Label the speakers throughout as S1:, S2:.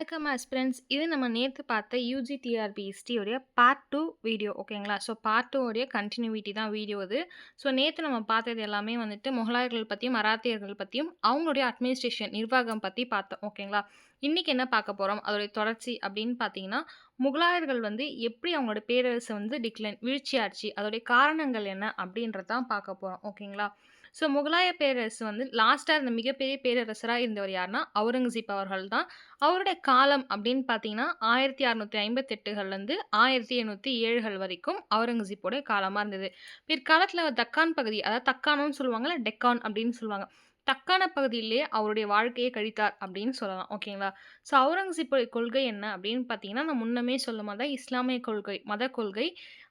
S1: வணக்கம் ஆஸ்பிரண்ட்ஸ். இது நம்ம நேத்து பார்த்த யூஜி டிஆர்பிஎஸ்டி உடைய பார்ட் 2 வீடியோ ஓகேங்களா? ஸோ பார்ட் 2 உடைய கன்டினியூட்டி தான் வீடியோ இது. ஸோ நேத்து நம்ம பார்த்தது எல்லாமே வந்துட்டு முகலாயர்கள் பத்தியும், மராத்தியர்கள் பத்தியும், அவங்களுடைய அட்மினிஸ்ட்ரேஷன் நிர்வாகம் பத்தி பார்த்தோம் ஓகேங்களா? இன்னைக்கு என்ன பார்க்க போறோம்? அதோடைய தொடர்ச்சி அப்படின்னு பார்த்தீங்கன்னா, முகலாயர்கள் வந்து எப்படி அவங்களோட பேரரசு வந்து வீழ்ச்சியாச்சு, அதோடைய காரணங்கள் என்ன அப்படின்றத தான் பார்க்க போறோம் ஓகேங்களா? ஸோ முகலாய பேரரசு வந்து லாஸ்ட்டா இருந்த மிகப்பெரிய பேரரசரா இருந்தவர் யாருன்னா, அவுரங்கசீப் அவர்கள் தான். அவருடைய காலம் அப்படின்னு பார்த்தீங்கன்னா, 1658கள்லேருந்து 1707கள் வரைக்கும் அவுரங்கசீப்போட காலமா இருந்தது. பிற்காலத்தில தக்கான் பகுதி, அதாவது தக்காணுன்னு சொல்லுவாங்கல்ல, டெக்கான் அப்படின்னு சொல்லுவாங்க. தக்கான பகுதியிலேயே அவருடைய வாழ்க்கையை கழித்தார் அப்படின்னு சொல்லலாம். ஓகேங்களா? ஸோ அவுரங்கசீப்போட கொள்கை என்ன அப்படின்னு பார்த்தீங்கன்னா, நான் முன்னமே சொன்ன மாரி தான் இஸ்லாமிய கொள்கை, மத கொள்கை.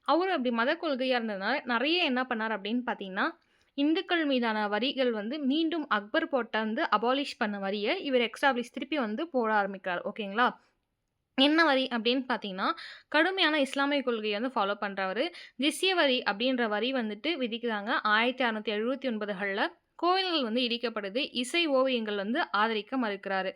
S1: அவரு அப்படி மத கொள்கையா இருந்ததுனால, நெறைய என்ன பண்ணார் அப்படின்னு பார்த்தீங்கன்னா, இந்துக்கள் மீதான வரிகள் வந்து மீண்டும் அக்பர் போட்ட வந்து அபாலிஷ் பண்ண வரிய இவர் எஸ்டாப்ளிஷ் திருப்பி வந்து போட ஆரம்பிக்கிறார். ஓகேங்களா? என்ன வரி அப்படின்னு பார்த்தீங்கன்னா, கடுமையான இஸ்லாமிய கொள்கைய வந்து ஃபாலோ பண்றவரு. ஜிஸ்ய வரி அப்படின்ற வரி வந்துட்டு விதிக்கிறாங்க. 1679கள்ல கோயில்கள் வந்து இடிக்கப்படுது. இசை ஓவியங்கள் வந்து ஆதரிக்க மறுக்கிறாரு.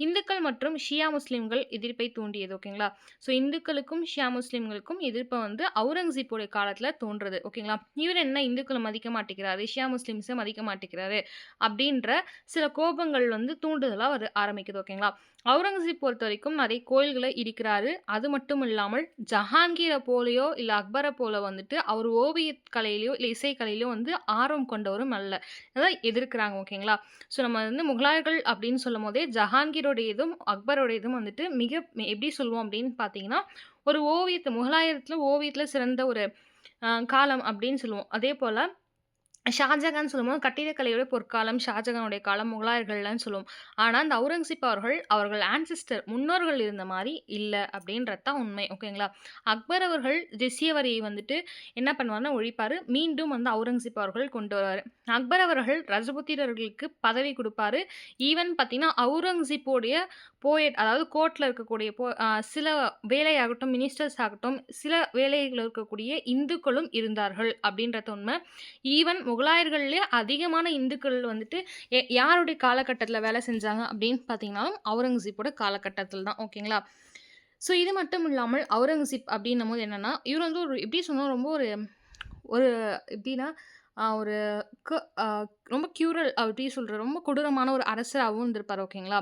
S1: இந்துக்கள் மற்றும் ஷியா முஸ்லிம்கள் எதிர்ப்பை தூண்டியது. ஓகேங்களா? ஸோ இந்துக்களுக்கும், ஷியா முஸ்லிம்களுக்கும் எதிர்ப்பு வந்து அவுரங்கசீப்போடைய காலத்தில தோன்றுது. ஓகேங்களா? இவர் என்ன இந்துக்கள மதிக்க மாட்டேங்கிறாரு, ஷியா முஸ்லிம்ஸ மதிக்க மாட்டேங்கிறாரு அப்படின்ற சில கோபங்கள் வந்து தூண்டுதலா ஆரம்பிக்குது. ஓகேங்களா? அவுரங்கசீப் பொறுத்தவரைக்கும் நெறைய கோயில்கள இடிக்கிறாரு. அது மட்டும் இல்லாமல் ஜஹாங்கீர போலயோ, இல்ல அக்பர போல வந்துட்டு அவர் ஓவியக் கலையிலயோ, இல்ல இசை கலையிலயோ வந்து ஆர்வம் கொண்டவரும் அல்ல. அதான் எதிர்க்கிறாங்க. ஓகேங்களா? ஸோ நம்ம வந்து முகலாயர்கள் அப்படின்னு சொல்லும்போதே ஜஹாங்கீரோடையதும், அக்பரோடையதும் வந்துட்டு எப்படி சொல்லுவோம் அப்படின்னு பார்த்தீங்கன்னா, ஒரு முகலாயத்துல ஓவியத்துல சிறந்த ஒரு காலம் அப்படின்னு சொல்லுவோம். அதேபோல ஷாஜகான் சொல்லும்போது கட்டிடக்கலையோட பொற்காலம், ஷாஜகானுடைய காலம், முகலாயர்கள்லன்னு சொல்லுவோம். ஆனா, இந்த அவுரங்கசீப் அவர்கள் முன்னோர்கள் இருந்த மாரி இல்ல அப்படின்றது தான் உண்மை. ஓகேங்களா? அக்பர் அவர்கள் ஜிஸ்ய வரியை வந்துட்டு என்ன பண்ணுவாருன்னா ஒழிப்பாரு. மீண்டும் வந்து அவுரங்கசீப் அவர்கள் கொண்டு வருவாரு. அக்பர் அவர்கள் ரஜபுத்திரர்களுக்கு பதவி குடுப்பாரு. ஈவன் பார்த்தீங்கன்னா, அவுரங்கசீப்போடைய அதாவது கோர்ட்ல இருக்கக்கூடிய சில வேலையாகட்டும், மினிஸ்டர்ஸ் ஆகட்டும், சில வேலைகள்ல இருக்கக்கூடிய இந்துக்களும் இருந்தார்கள் அப்படின்றது உண்ம. ஈவன் முகலாயர்கள்லயே அதிகமான இந்துக்கள் வந்துட்டு யாருடைய காலகட்டத்தில வேலை செஞ்சாங்க அப்படின்னு பார்த்தீங்கன்னாலும், அவுரங்கசீப்போட காலகட்டத்தில தான். ஓகேங்களா? ஸோ இது மட்டும் இல்லாமல் அவுரங்கசீப் அப்படின்னும்போது என்னன்னா, இவர் வந்து ஒரு எப்படி சொன்னா ரொம்ப ஒரு ஒரு எப்படின்னா, ஒரு க அ ரொம்ப எப்படி சொல்றது? ரொம்ப கொடூரமான ஒரு அரசராவும் இருந்திருப்பாரு. ஓகேங்களா?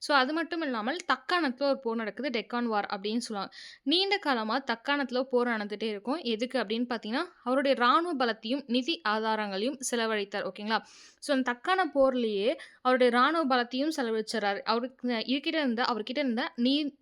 S1: ஸோ அது மட்டும் இல்லாமல் தக்காணத்தில ஒரு போர் நடக்குது. டெக்கான் வார் அப்படின்னு சொல்லுவாங்க. நீண்ட காலமா தக்காணத்தில போர் நடந்துட்டே இருக்கும். எதுக்கு அப்படின்னு பார்த்தீங்கன்னா, அவருடைய ராணுவ பலத்தையும், நிதி ஆதாரங்களையும் செலவழித்தார். ஓகேங்களா? ஸோ அந்த தக்காண போர்லயே அவருடைய ராணுவ பலத்தையும் செலவழிச்சுறாரு. அவர்கிட்ட இருந்த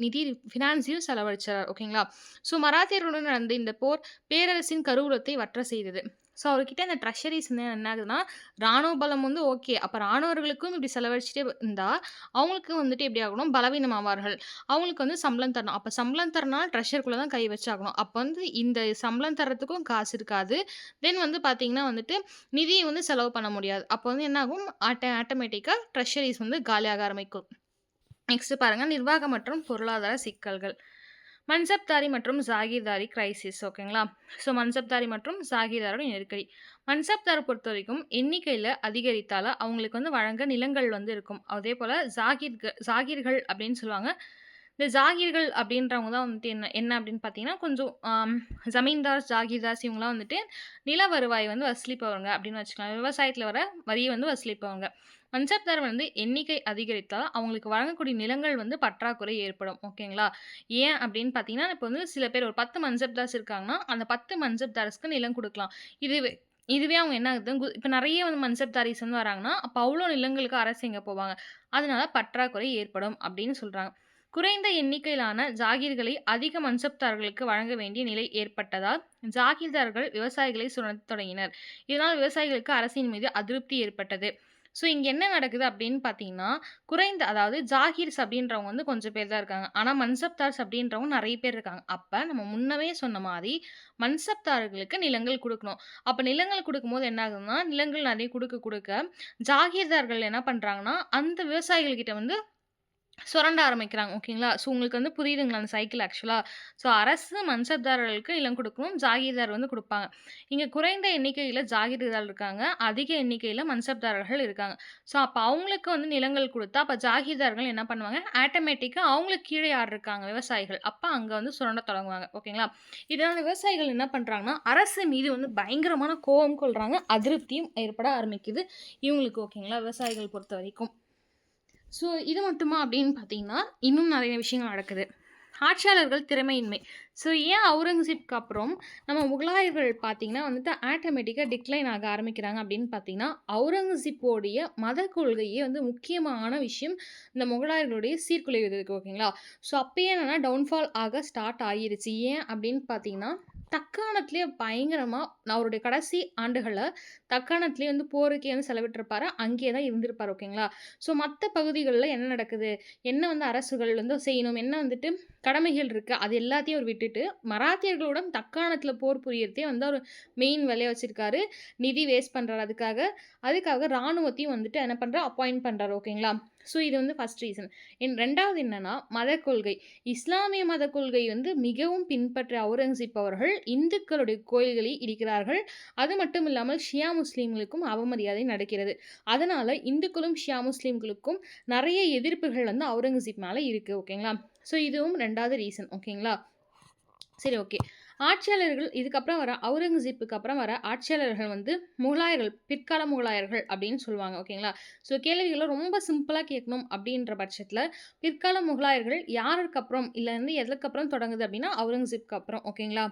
S1: நிதி ஃபினான்ஸையும் செலவழிச்சுறாரு. ஓகேங்களா? ஸோ மராத்தியர்களுடன் நடந்த இந்த போர் பேரரசின் கருவூலத்தை வற்ற செய்தது. ஸோ அவர்கிட்ட இந்த ட்ரெஷரீஸ் வந்து என்ன ஆகுதுன்னா, ராணுவ பலம் வந்து ஓகே. அப்ப ராணுவர்களுக்கும் இப்படி செலவழிச்சுட்டே இருந்தா, அவங்களுக்கு வந்துட்டு எப்படி ஆகணும்? பலவீனமாவார்கள். அவங்களுக்கு வந்து சம்பளம் தரணும். அப்ப சம்பளம் தரனால ட்ரெஷர்க்குள்ள தான் கை வச்சாகணும். அப்ப வந்து இந்த சம்பளம் தர்றதுக்கும் காசு இருக்காது. தென் வந்து பார்த்தீங்கன்னா வந்துட்டு, நிதிய வந்து செலவு பண்ண முடியாது. அப்ப வந்து என்ன ஆகும்? ஆட்டோமேட்டிக்கா ட்ரெஷரீஸ் வந்து காலியாக ஆரம்பிக்கும். நெக்ஸ்ட் பாருங்க. நிர்வாகம் மற்றும் பொருளாதார சிக்கல்கள். மன்சப்தாரி மற்றும் ஜாகீர்தாரி கிரைசிஸ் ஓகேங்களா? ஸோ மன்சப்தாரி மற்றும் ஜாகீர்தாரோட நெருக்கடி. மன்சப்தார பொறுத்தவரைக்கும் எண்ணிக்கையில அதிகரித்தால அவங்களுக்கு வந்து வழங்க நிலங்கள் வந்து இருக்கும். அதேபோல ஜாகீர்கள் அப்படின்னு சொல்லுவாங்க. இந்த ஜாகீர்கள் அப்படின்றவங்க தான் வந்துட்டு என்ன என்ன அப்படின்னு பார்த்தீங்கன்னா, கொஞ்சம் ஜமீன்தார்ஸ், ஜாகீர்தார்ஸ் இவங்கலாம் வந்துட்டு நில வருவாய் வந்து வசூலிப்பவங்க அப்படின்னு வச்சுக்கலாம். விவசாயத்தில வர வரிய வந்து வசூலிப்பவங்க. மன்சப்தார் வந்து எண்ணிக்கை அதிகரித்தால் அவங்களுக்கு வழங்கக்கூடிய நிலங்கள் வந்து பற்றாக்குறை ஏற்படும். ஓகேங்களா? ஏன் அப்படின்னு பார்த்தீங்கன்னா, இப்போ வந்து சில பேர் ஒரு 10 மன்சப்தார்ஸ் இருக்காங்கன்னா, அந்த 10 மன்சப்தார்ஸ்க்கு நிலம் குடுக்கலாம். இதுவே இதுவே அவங்க என்ன ஆகுது, இப்ப நெறைய வந்து மன்சப்தாரிஸ் வந்து வராங்கன்னா, அப்ப அவ்ளோ நிலங்களுக்கு அரசு எங்க போவாங்க? அதனால பற்றாக்குறை ஏற்படும் அப்படின்னு சொல்றாங்க. குறைந்த எண்ணிக்கையிலான ஜாகீர்களை அதிக மன்சப்தார்களுக்கு வழங்க வேண்டிய நிலை ஏற்பட்டதால், ஜாகீர்தார்கள் விவசாயிகளை சுரண்டத் தொடங்கினர். இதனால் விவசாயிகளுக்கு அரசின் மீது அதிருப்தி ஏற்பட்டது. ஸோ, இங்க என்ன நடக்குது அப்படின்னு பார்த்தீங்கன்னா, அதாவது ஜாகீர்ஸ் அப்படின்றவங்க வந்து கொஞ்சம் பேர் தான் இருக்காங்க. ஆனா, மன்சப்தார்ஸ் அப்படின்றவங்க நெறைய பேர் இருக்காங்க. அப்ப நம்ம முன்னவே சொன்ன மாரி, மன்சப்தார்களுக்கு நிலங்கள் குடுக்கணும். அப்ப நிலங்கள் குடுக்கும்போது என்ன ஆகுதுன்னா, நிலங்கள் நெறைய குடுக்க குடுக்க, ஜாகீர்தார்கள் என்ன பண்றாங்கன்னா, அந்த விவசாயிகள் கிட்ட வந்து சுரண்ட ஆரம்பிக்கிறாங்க. ஓகேங்களா? ஸோ உங்களுக்கு வந்து புரியுதுங்களா அந்த சைக்கிள் ஆக்சுவலா? ஸோ அரசு மன்சப்தாரர்களுக்கு நிலம் குடுக்கணும். ஜாகீர்தார் வந்து குடுப்பாங்க. இங்க குறைந்த எண்ணிக்கையில ஜாகீர்தார் இருக்காங்க. அதிக எண்ணிக்கையில மன்சப்தாரர்கள் இருக்காங்க. ஸோ அப்ப அவங்களுக்கு வந்து நிலங்கள் குடுத்தா, அப்ப ஜாகீர்தார்கள் என்ன பண்ணுவாங்க, ஆட்டோமேட்டிக்கா அவங்களுக்கு கீழ யார் இருக்காங்க? விவசாயிகள். அப்ப அங்க வந்து சுரண்ட தொடங்குவாங்க. ஓகேங்களா? இதனால விவசாயிகள் என்ன பண்றாங்கன்னா, அரசு மீது வந்து பயங்கரமான கோவம் கொள்றாங்க. அதிருப்தியும் ஏற்பட ஆரம்பிக்குது. இவங்களுக்கு ஓகேங்களா? விவசாயிகள் பொறுத்தவரைக்கும். ஸோ இது மட்டுமா அப்படின்னு பார்த்தீங்கன்னா, இன்னும் நெறைய விஷயங்கள் நடக்குது. ஆட்சியாளர்கள் திறமையின்மை. ஸோ ஏன் அவுரங்கசீப்க்கு அப்புறம் நம்ம முகலாயர்கள் பார்த்தீங்கன்னா வந்துட்டு ஆட்டோமேட்டிக்கா டிக்ளைன் ஆக ஆரம்பிக்கிறாங்க அப்படின்னு பார்த்தீங்கன்னா, அவுரங்கசீப்போடைய மத கொள்கையே வந்து முக்கியமான விஷயம் இந்த முகலாயர்களுடைய சீர்குலைவதற்கு ஓகேங்களா? ஸோ அப்பயே என்னன்னா டவுன்ஃபால் ஆக ஸ்டார்ட் ஆகிருச்சு. ஏன் அப்படின்னு பார்த்தீங்கன்னா, தக்காணத்திலேயே பயங்கரமா அவருடைய கடைசி ஆண்டுகள தக்காணத்திலேயே வந்து போருக்கே வந்து செலவிட்டிருப்பாரு. அங்கேயே தான் இருந்திருப்பாரு ஓகேங்களா? ஸோ மத்த பகுதிகள்ல என்ன நடக்குது? என்ன வந்து அரசுகள் வந்து செய்யணும்? என்ன வந்துட்டு கடமைகள் இருக்கு. அது எல்லாத்தையும் அவர் விட்டுட்டு, மராத்தியர்களுடன் தக்காணத்தில போர் புரியறதே வந்து அவரு மெயின் வேலையா வச்சிருக்காரு. நிதி வேஸ்ட் பண்றாரு அதுக்காக. அதுக்காக ராணுவத்தையும் வந்துட்டு என்ன பண்றாரு, அப்பாயிண்ட் பண்றாரு. ஓகேங்களா? ஸோ இது வந்து ஃபர்ஸ்ட் ரீசன். 2வது என்னன்னா, மதக் கொள்கை. இஸ்லாமிய மதக் கொள்கை வந்து மிகவும் பின்பற்றிய அவுரங்கசீப் அவர்கள் இந்துக்களுடைய கோயில்களை இடிக்கிறார்கள். அது மட்டும் இல்லாமல் ஷியா முஸ்லீம்களுக்கும் அவமரியாதை நடக்கிறது. அதனால இந்துக்களும், ஷியா முஸ்லீம்களுக்கும் நெறைய எதிர்ப்புகள் வந்து அவுரங்கசீப் மேல இருக்கு. ஓகேங்களா? ஸோ இதுவும் 2வது ரீசன். ஓகேங்களா? சரி ஓகே. ஆட்சியாளர்கள் இதுக்கப்புறம் வர அவுரங்கசீப்புக்கு அப்புறம் வர ஆட்சியாளர்கள் வந்து முகலாயர்கள், பிற்கால முகலாயர்கள் அப்படின்னு சொல்லுவாங்க. ஓகேங்களா? ஸோ கேள்விகள ரொம்ப சிம்பிளா கேட்கணும் அப்படின்ற பட்சத்தில, பிற்கால முகலாயர்கள் யாருக்கு அப்புறம் இல்ல வந்து எதற்கப்புறம் தொடங்குது அப்படின்னா, அவுரங்கசீப்க்கு அப்புறம். ஓகேங்களா?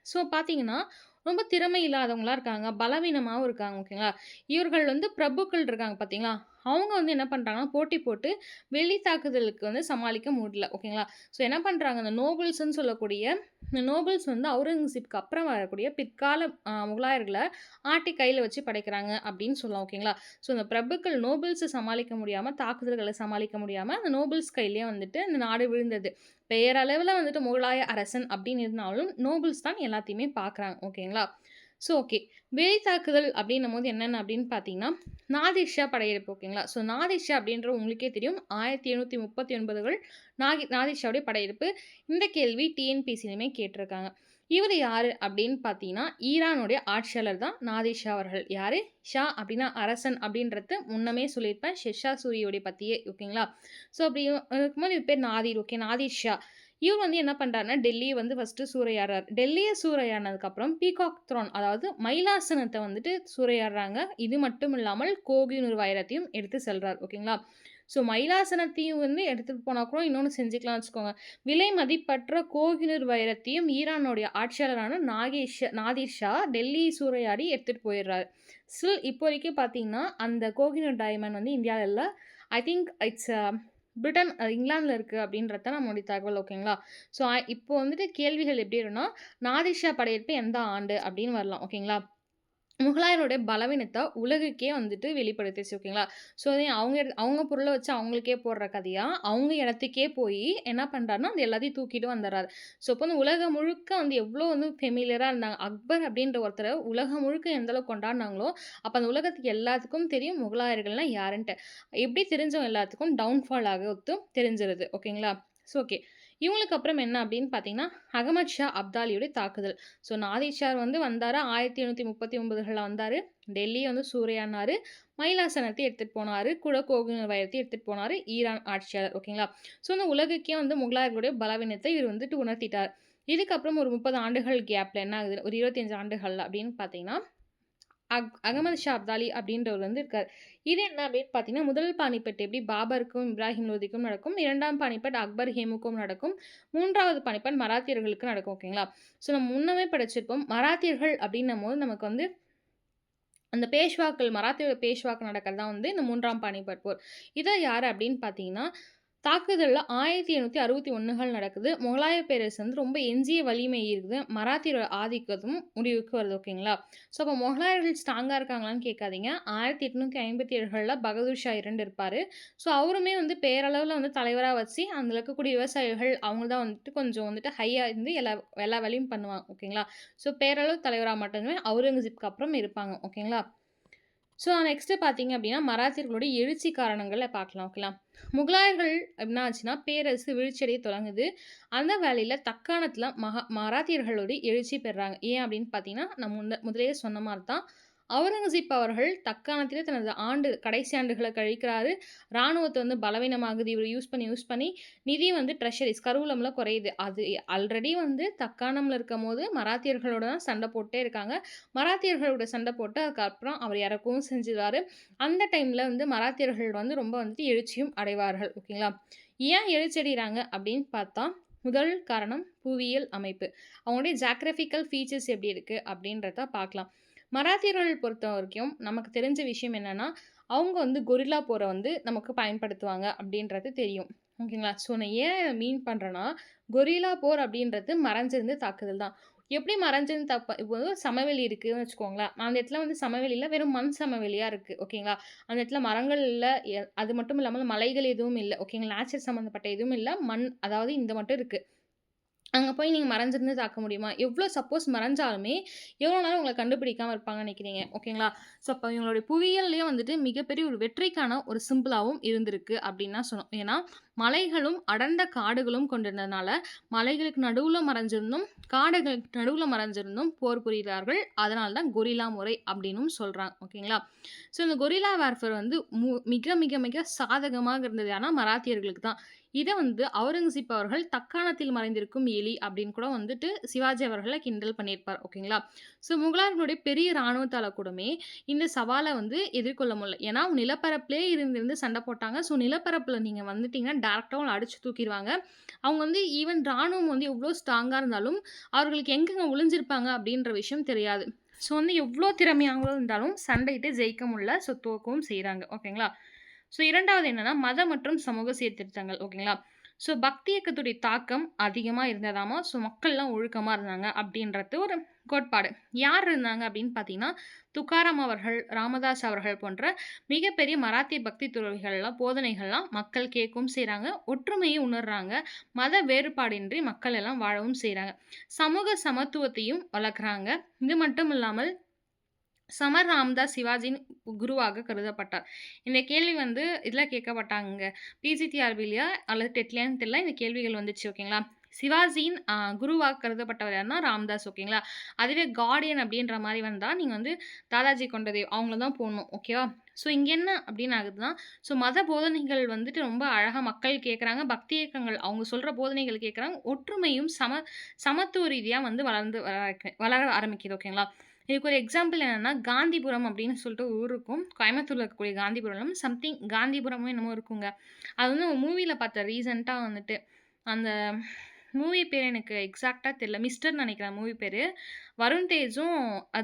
S1: ஸோ பார்த்தீங்கன்னா, ரொம்ப திறமை இல்லாதவங்களா இருக்காங்க. பலவீனமாவும் இருக்காங்க. ஓகேங்களா? இவர்கள் வந்து பிரபுக்கள் இருக்காங்க பார்த்தீங்களா? அவங்க வந்து என்ன பண்றாங்கன்னா, போட்டி போட்டு வெளி தாக்குதலுக்கு வந்து சமாளிக்க முடியல. ஓகேங்களா? ஸோ என்ன பண்றாங்க, இந்த நோபல்ஸ்ன்னு சொல்லக்கூடிய இந்த நோபல்ஸ் வந்து அவுரங்கசீப்க்கு அப்புறம் வரக்கூடிய பிற்கால முகலாயர்கள ஆட்டி கையில வச்சு படைக்கிறாங்க அப்படின்னு சொல்லலாம். ஓகேங்களா? ஸோ இந்த பிரபுக்கள் நோபல்ஸ சமாளிக்க முடியாம, தாக்குதல்கள சமாளிக்க முடியாம, அந்த நோபல்ஸ் கையிலேயே வந்துட்டு இந்த நாடு விழுந்தது. பெயரளவுல வந்துட்டு முகலாய அரசன் அப்படின்னு இருந்தாலும், நோபல்ஸ் தான் எல்லாத்தையுமே பார்க்குறாங்க. ஓகேங்களா? So okay. வெளி தாக்குதல் அப்படின்னும்போது என்னென்ன அப்படின்னு பார்த்தீங்கன்னா, நாதிர் ஷா படையெடுப்பு. ஓகேங்களா? ஸோ நாதிர் ஷா அப்படின்றது உங்களுக்கே தெரியும். 1739கள் நாதிர் ஷாவுடைய படையெடுப்பு. இந்த கேள்வி டிஎன்பிஎஸ்சிலயுமே கேட்டிருக்காங்க. இவரு யாரு அப்படின்னு பார்த்தீங்கன்னா, ஈரானுடைய ஆட்சியாளர் தான் நாதிர் ஷா அவர்கள். யாரு? ஷா அப்படின்னா அரசன் அப்படின்றது முன்னமே சொல்லியிருப்பேன். ஷெர்ஷா சூரியோடைய பத்தியே. ஓகேங்களா? ஸோ அப்படி இருக்கும்போது இவர் பேர் நாதிர். ஓகே. நாதிர் ஷா. இவர் வந்து என்ன பண்றாருன்னா, டெல்லிய வந்து ஃபர்ஸ்ட்டு சூறையாடுறார். டெல்லிய சூறையாடினதுக்கப்புறம் பீகாக் த்ரோன் அதாவது மயிலாசனத்த வந்துட்டு சூறையாடுறாங்க. இது மட்டும் இல்லாமல் கோகினூர் வைரத்தையும் எடுத்து செல்றார். ஓகேங்களா? ஸோ மயிலாசனத்தையும் வந்து எடுத்துட்டு போனா கூட இன்னொன்னு செஞ்சுக்கலாம்னு வச்சுக்கோங்க. விலை மதிப்பற்ற கோகினூர் வைரத்தையும் ஈரானுடைய ஆட்சியாளரான நாதிர் ஷா டெல்லி சூறையாடி எடுத்துட்டு போயிடுறாரு. ஸ்டில் இப்போ வரைக்கும் பார்த்தீங்கன்னா, அந்த கோகினூர் டைமண்ட் வந்து இந்தியால இல்ல. ஐ திங்க் இட்ஸ் பிரிட்டன் இங்கிலாந்துல இருக்கு அப்படின்றது தான் நம்மளுடைய தகவல். ஓகேங்களா? ஸோ இப்போ வந்துட்டு கேள்விகள் எப்படி வரும்னா, நாதிர் ஷா படையெடுப்பு எந்த ஆண்டு அப்படின்னு வரலாம். ஓகேங்களா? முகலாயருடைய பலவீனத்த உலகுக்கே வந்துட்டு வெளிப்படுத்துச்சு. ஓகேங்களா? ஸோ அதே அவங்க பொருள வச்சு அவங்களுக்கே போடுற கதையா, அவங்க இடத்துக்கே போயி என்ன பண்றாருன்னா, அது எல்லாத்தையும் தூக்கிட்டு வந்துர்றாரு. ஸோ அப்போ வந்து உலகம் முழுக்க வந்து எவ்ளோ வந்து ஃபெமிலியரா இருந்தாங்க. அக்பர் அப்படின்ற ஒருத்தர உலகம் முழுக்க எந்த அளவுக்கு கொண்டாடுனாங்களோ, அப்ப அந்த உலகத்துக்கு எல்லாத்துக்கும் தெரியும் முகலாயர்கள்னா யாருன்ட்டு. எப்படி தெரிஞ்சவங்க எல்லாத்துக்கும் டவுன்ஃபால் ஆகத்தும் தெரிஞ்சிருது. ஓகேங்களா? So okay. இவங்களுக்கு அப்புறம் என்ன அப்படின்னு பார்த்தீங்கன்னா, அகமது ஷா அப்தாலியுடைய தாக்குதல். ஸோ நாதிர் ஷா வந்து வந்தாரு. 1739ல வந்தாரு. டெல்லிய வந்து சூறையாடினாரு. மயிலாசனத்தை எடுத்துட்டு போனாரு. கூட கோகினூர் வைரத்தையும் எடுத்துட்டு போனாரு. ஈரான் ஆட்சியாளர். ஓகேங்களா? ஸோ வந்து உலகுக்கே வந்து முகலாயர்களுடைய பலவீனத்தை இவர் வந்துட்டு உணர்த்திட்டார். இதுக்கப்புறம் ஒரு 30 ஆண்டுகள் கேப்ல என்ன ஆகுது? ஒரு 25 ஆண்டுகள்ல அப்படின்னு பார்த்தீங்கன்னா, அகமது ஷா அப்தாலி அப்படின்றவர் வந்து இருக்காரு. இது என்ன அப்படின்னு பார்த்தீங்கன்னா, முதல் பானிபட் எப்படி பாபருக்கும், இப்ராஹிம் லோதிக்கும் நடக்கும். 2ஆம் பானிபட் அக்பர் ஹேமுக்கும் நடக்கும். 3வது பானிபட் மராத்தியர்களுக்கு நடக்கும். ஓகேங்களா? ஸோ நம்ம முன்னமே படிச்சிருப்போம். மராத்தியர்கள் அப்படின்னும்போது நமக்கு வந்து அந்த பேஷ்வாக்கள் மராத்திய பேஷ்வாக்கள் நடக்கிறது தான் வந்து இந்த 3ஆம் பானிபட் போர். இத யாரு அப்படின்னு பார்த்தீங்கன்னா, தாக்குதல்ல 1761கள் நடக்குது. முகலாய பேரரசு வந்து ரொம்ப எஞ்சிய வலிமை இருக்குது. மராத்தியரோட ஆதிக்கமும் முடிவுக்கு வருது. ஓகேங்களா? ஸோ அப்போ முகலாயர்கள் ஸ்ட்ராங்கா இருக்காங்களான்னு கேட்காதீங்க. 1857கள்ல பகதூர் ஷா 2 இருப்பாரு. ஸோ அவருமே வந்து பேரளவுல வந்து தலைவரா வச்சு, அதில இருக்கக்கூடிய விவசாயிகள் அவங்க தான் வந்துட்டு கொஞ்சம் வந்துட்டு ஹையா இருந்து எல்லா வேலையும் பண்ணுவாங்க. ஓகேங்களா? ஸோ பேரளவு தலைவரா மட்டுமே அவுரங்கசீப்க்கு அப்புறம் இருப்பாங்க. ஓகேங்களா? ஸோ நெக்ஸ்ட்டு பார்த்தீங்க அப்படின்னா, மராத்தியர்களுடைய எழுச்சி காரணங்கள பார்க்கலாம். ஓகேங்களா. முகலாயர்கள் என்ன ஆச்சுன்னா, பேரரசு வீழ்ச்சியடைய தொடங்குது. அந்த வேளையில தக்காணத்தில மராத்தியர்களுடைய எழுச்சி பெறுறாங்க. ஏன் அப்படின்னு பார்த்தீங்கன்னா, நான் முதல்லயே சொன்ன மாரி தான். அவுரங்கசீப் அவர்கள் தக்காணத்திலே தனது கடைசி ஆண்டுகள கழிக்கிறாரு. ராணுவத்த வந்து பலவீனமாகுது. இவரு யூஸ் பண்ணி நிதி வந்து ட்ரெஷரீஸ் கருவூலம்ல குறையுது. அது ஆல்ரெடி வந்து தக்காணம்ல இருக்கும்போது மராத்தியர்களோட தான் சண்டை போட்டே இருக்காங்க. மராத்தியர்களோட சண்டை போட்டு அதுக்கப்புறம் அவர் இறக்கவும் செஞ்சுருவாரு. அந்த டைம்ல வந்து மராத்தியர்கள் வந்து ரொம்ப வந்துட்டு எழுச்சியும் அடைவார்கள். ஓகேங்களா. ஏன் எழுச்சி அடைகிறாங்க அப்படின்னு பார்த்தா, முதல் காரணம் புவியியல் அமைப்பு. அவங்களுடைய ஜியோகிராபிக்கல் ஃபீச்சர்ஸ் எப்படி இருக்கு அப்படின்றத பார்க்கலாம். மராத்தியர்கள் பொறுத்தவரைக்கும் நமக்கு தெரிஞ்ச விஷயம் என்னன்னா, அவங்க வந்து கொரில்லா போர வந்து நமக்கு பயன்படுத்துவாங்க அப்படின்றது தெரியும். ஓகேங்களா. ஸோ நான் ஏன் இத மீன் பண்றேன்னா, கொரில்லா போர் அப்படின்றது மறைஞ்சிருந்து தாக்குதல் தான். எப்படி மறைஞ்சிருந்து இப்போ வந்து சமவெளி இருக்குன்னு வச்சுக்கோங்களேன். அந்த இடத்துல வந்து சமவெளியில வெறும் மண் சமவெளியா இருக்கு. ஓகேங்களா. அந்த இடத்துல மரங்கள் இல்ல. அது மட்டும் இல்லாம மலைகள் எதுவும் இல்ல. ஓகேங்களா. நேச்சர் சம்மந்தப்பட்ட எதுவும் இல்ல. மண் அதாவது இந்த மட்டும் இருக்கு. அங்க போய் நீங்க மறைஞ்சிருந்து தாக்க முடியுமா? எவ்ளோ சப்போஸ் மறைஞ்சாலுமே, எவ்வளோ நேரம் உங்கள கண்டுபிடிக்காம இருப்பாங்கன்னு நெனைக்கிறீங்க? ஓகேங்களா? ஸோ, அப்ப இவங்களுடைய புவியியல்லயே வந்துட்டு மிகப்பெரிய ஒரு வெற்றிக்கான ஒரு சிம்பிளாவும் இருந்திருக்கு அப்படின்னு தான் சொல்லணும். ஏன்னா, மலைகளும், அடர்ந்த காடுகளும் கொண்டிருந்ததுனால, மலைகளுக்கு நடுவுல மறைஞ்சிருந்தும், காடுகளுக்கு நடுவுல மறைஞ்சிருந்தும் போர் புரிகிறார்கள். அதனால தான் கொரில்லா முறை அப்படின்னும் சொல்றாங்க. ஓகேங்களா? ஸோ, இந்த கொரில்லா வார்ஃபேர் வந்து மிக, மிக, மிக சாதகமாக இருந்தது யாருன்னா, மராத்தியர்களுக்கு தான். இத வந்து அவுரங்கசீப் அவர்கள் தக்காணத்தில் மறைந்திருக்கும் எலி அப்படின்னு கூட வந்துட்டு சிவாஜி அவர்கள கிண்டல் பண்ணியிருப்பார். ஓகேங்களா. ஸோ முகலாயர்களுடைய பெரிய ராணுவத்தால கூடமே இந்த சவால வந்து எதிர்கொள்ள முடியல. ஏன்னா அவங்க நிலப்பரப்பிலே இருந்து சண்டை போட்டாங்க. ஸோ நிலப்பரப்புல நீங்க வந்துட்டீங்கன்னா டைரக்ட்டா உங்கள அடிச்சு தூக்கிருவாங்க. அவங்க வந்து ஈவன் ராணுவம் வந்து எவ்ளோ ஸ்ட்ராங்கா இருந்தாலும், அவர்களுக்கு எங்கங்க ஒளிஞ்சிருப்பாங்க அப்படின்ற விஷயம் தெரியாது. ஸோ வந்து எவ்ளோ திறமையானவங்களா இருந்தாலும் சண்டையிட்டு ஜெயிக்க முடியல. ஸோ தோற்கவும் செய்றாங்க. ஓகேங்களா. ஸோ 2வது என்னன்னா, மத மற்றும் சமூக சீர்திருத்தங்கள். ஓகேங்களா. ஸோ பக்தி இயக்கத்துடைய தாக்கம் அதிகமா இருந்ததாமா. ஸோ மக்கள்லாம் ஒழுக்கமா இருந்தாங்க அப்படின்றது ஒரு கோட்பாடு. யார் இருந்தாங்க அப்படின்னு பார்த்தீங்கன்னா, துக்காராம் அவர்கள், ராமதாஸ் அவர்கள் போன்ற மிகப்பெரிய மராத்திய பக்தி துறவிகள்லாம் போதனைகள்லாம் மக்கள் கேட்கவும் செய்றாங்க. ஒற்றுமையை உணர்றாங்க. மத வேறுபாடின்றி மக்கள் எல்லாம் வாழவும் செய்றாங்க. சமூக சமத்துவத்தையும் வளர்க்குறாங்க. இது மட்டும் இல்லாமல் சமர் ராமதாஸ் சிவாஜியின் குருவாக கருதப்பட்டார். இந்த கேள்வி வந்து இதில கேட்கப்பட்டாங்க. பிஜிடிஆர்பிலயா அல்லது டெட்லயான்னு தெரியல. இந்த கேள்விகள் வந்துச்சு. ஓகேங்களா. சிவாஜியின் குருவாக கருதப்பட்டவர் யாருன்னா ராமதாஸ். ஓகேங்களா. அதுவே கார்டியன் அப்படின்ற மாரி வந்தா, நீங்க வந்து தாதாஜி கொண்டதேவ் அவங்கள தான் போடணும். ஓகேவா. ஸோ இங்க என்ன அப்படின்னு ஆகுதுன்னா, ஸோ மத போதனைகள் வந்துட்டு ரொம்ப அழகா மக்கள் கேட்குறாங்க. பக்தி இயக்கங்கள் அவங்க சொல்ற போதனைகள் கேட்குறாங்க. ஒற்றுமையும் சமத்துவ ரீதியா வந்து வளர ஆரம்பிக்குது. ஓகேங்களா. இதுக்கு ஒரு எக்ஸாம்பிள் என்னன்னா, காந்திபுரம் அப்படின்னு சொல்லிட்டு ஒரு ஊர் இருக்கும். கோயம்புத்தூர்ல இருக்கக்கூடிய காந்திபுரம் சம்திங் காந்திபுரமோ என்னமோ இருக்குங்க. அது வந்து ஒரு மூவில பார்த்தேன் ரீசென்ட்டா வந்துட்டு. அந்த மூவி பேரு எனக்கு எக்ஸாக்ட்டா தெரியல. மிஸ்டர்ன்னு நெனைக்கிறேன் மூவி பேரு. வருண் தேஜும்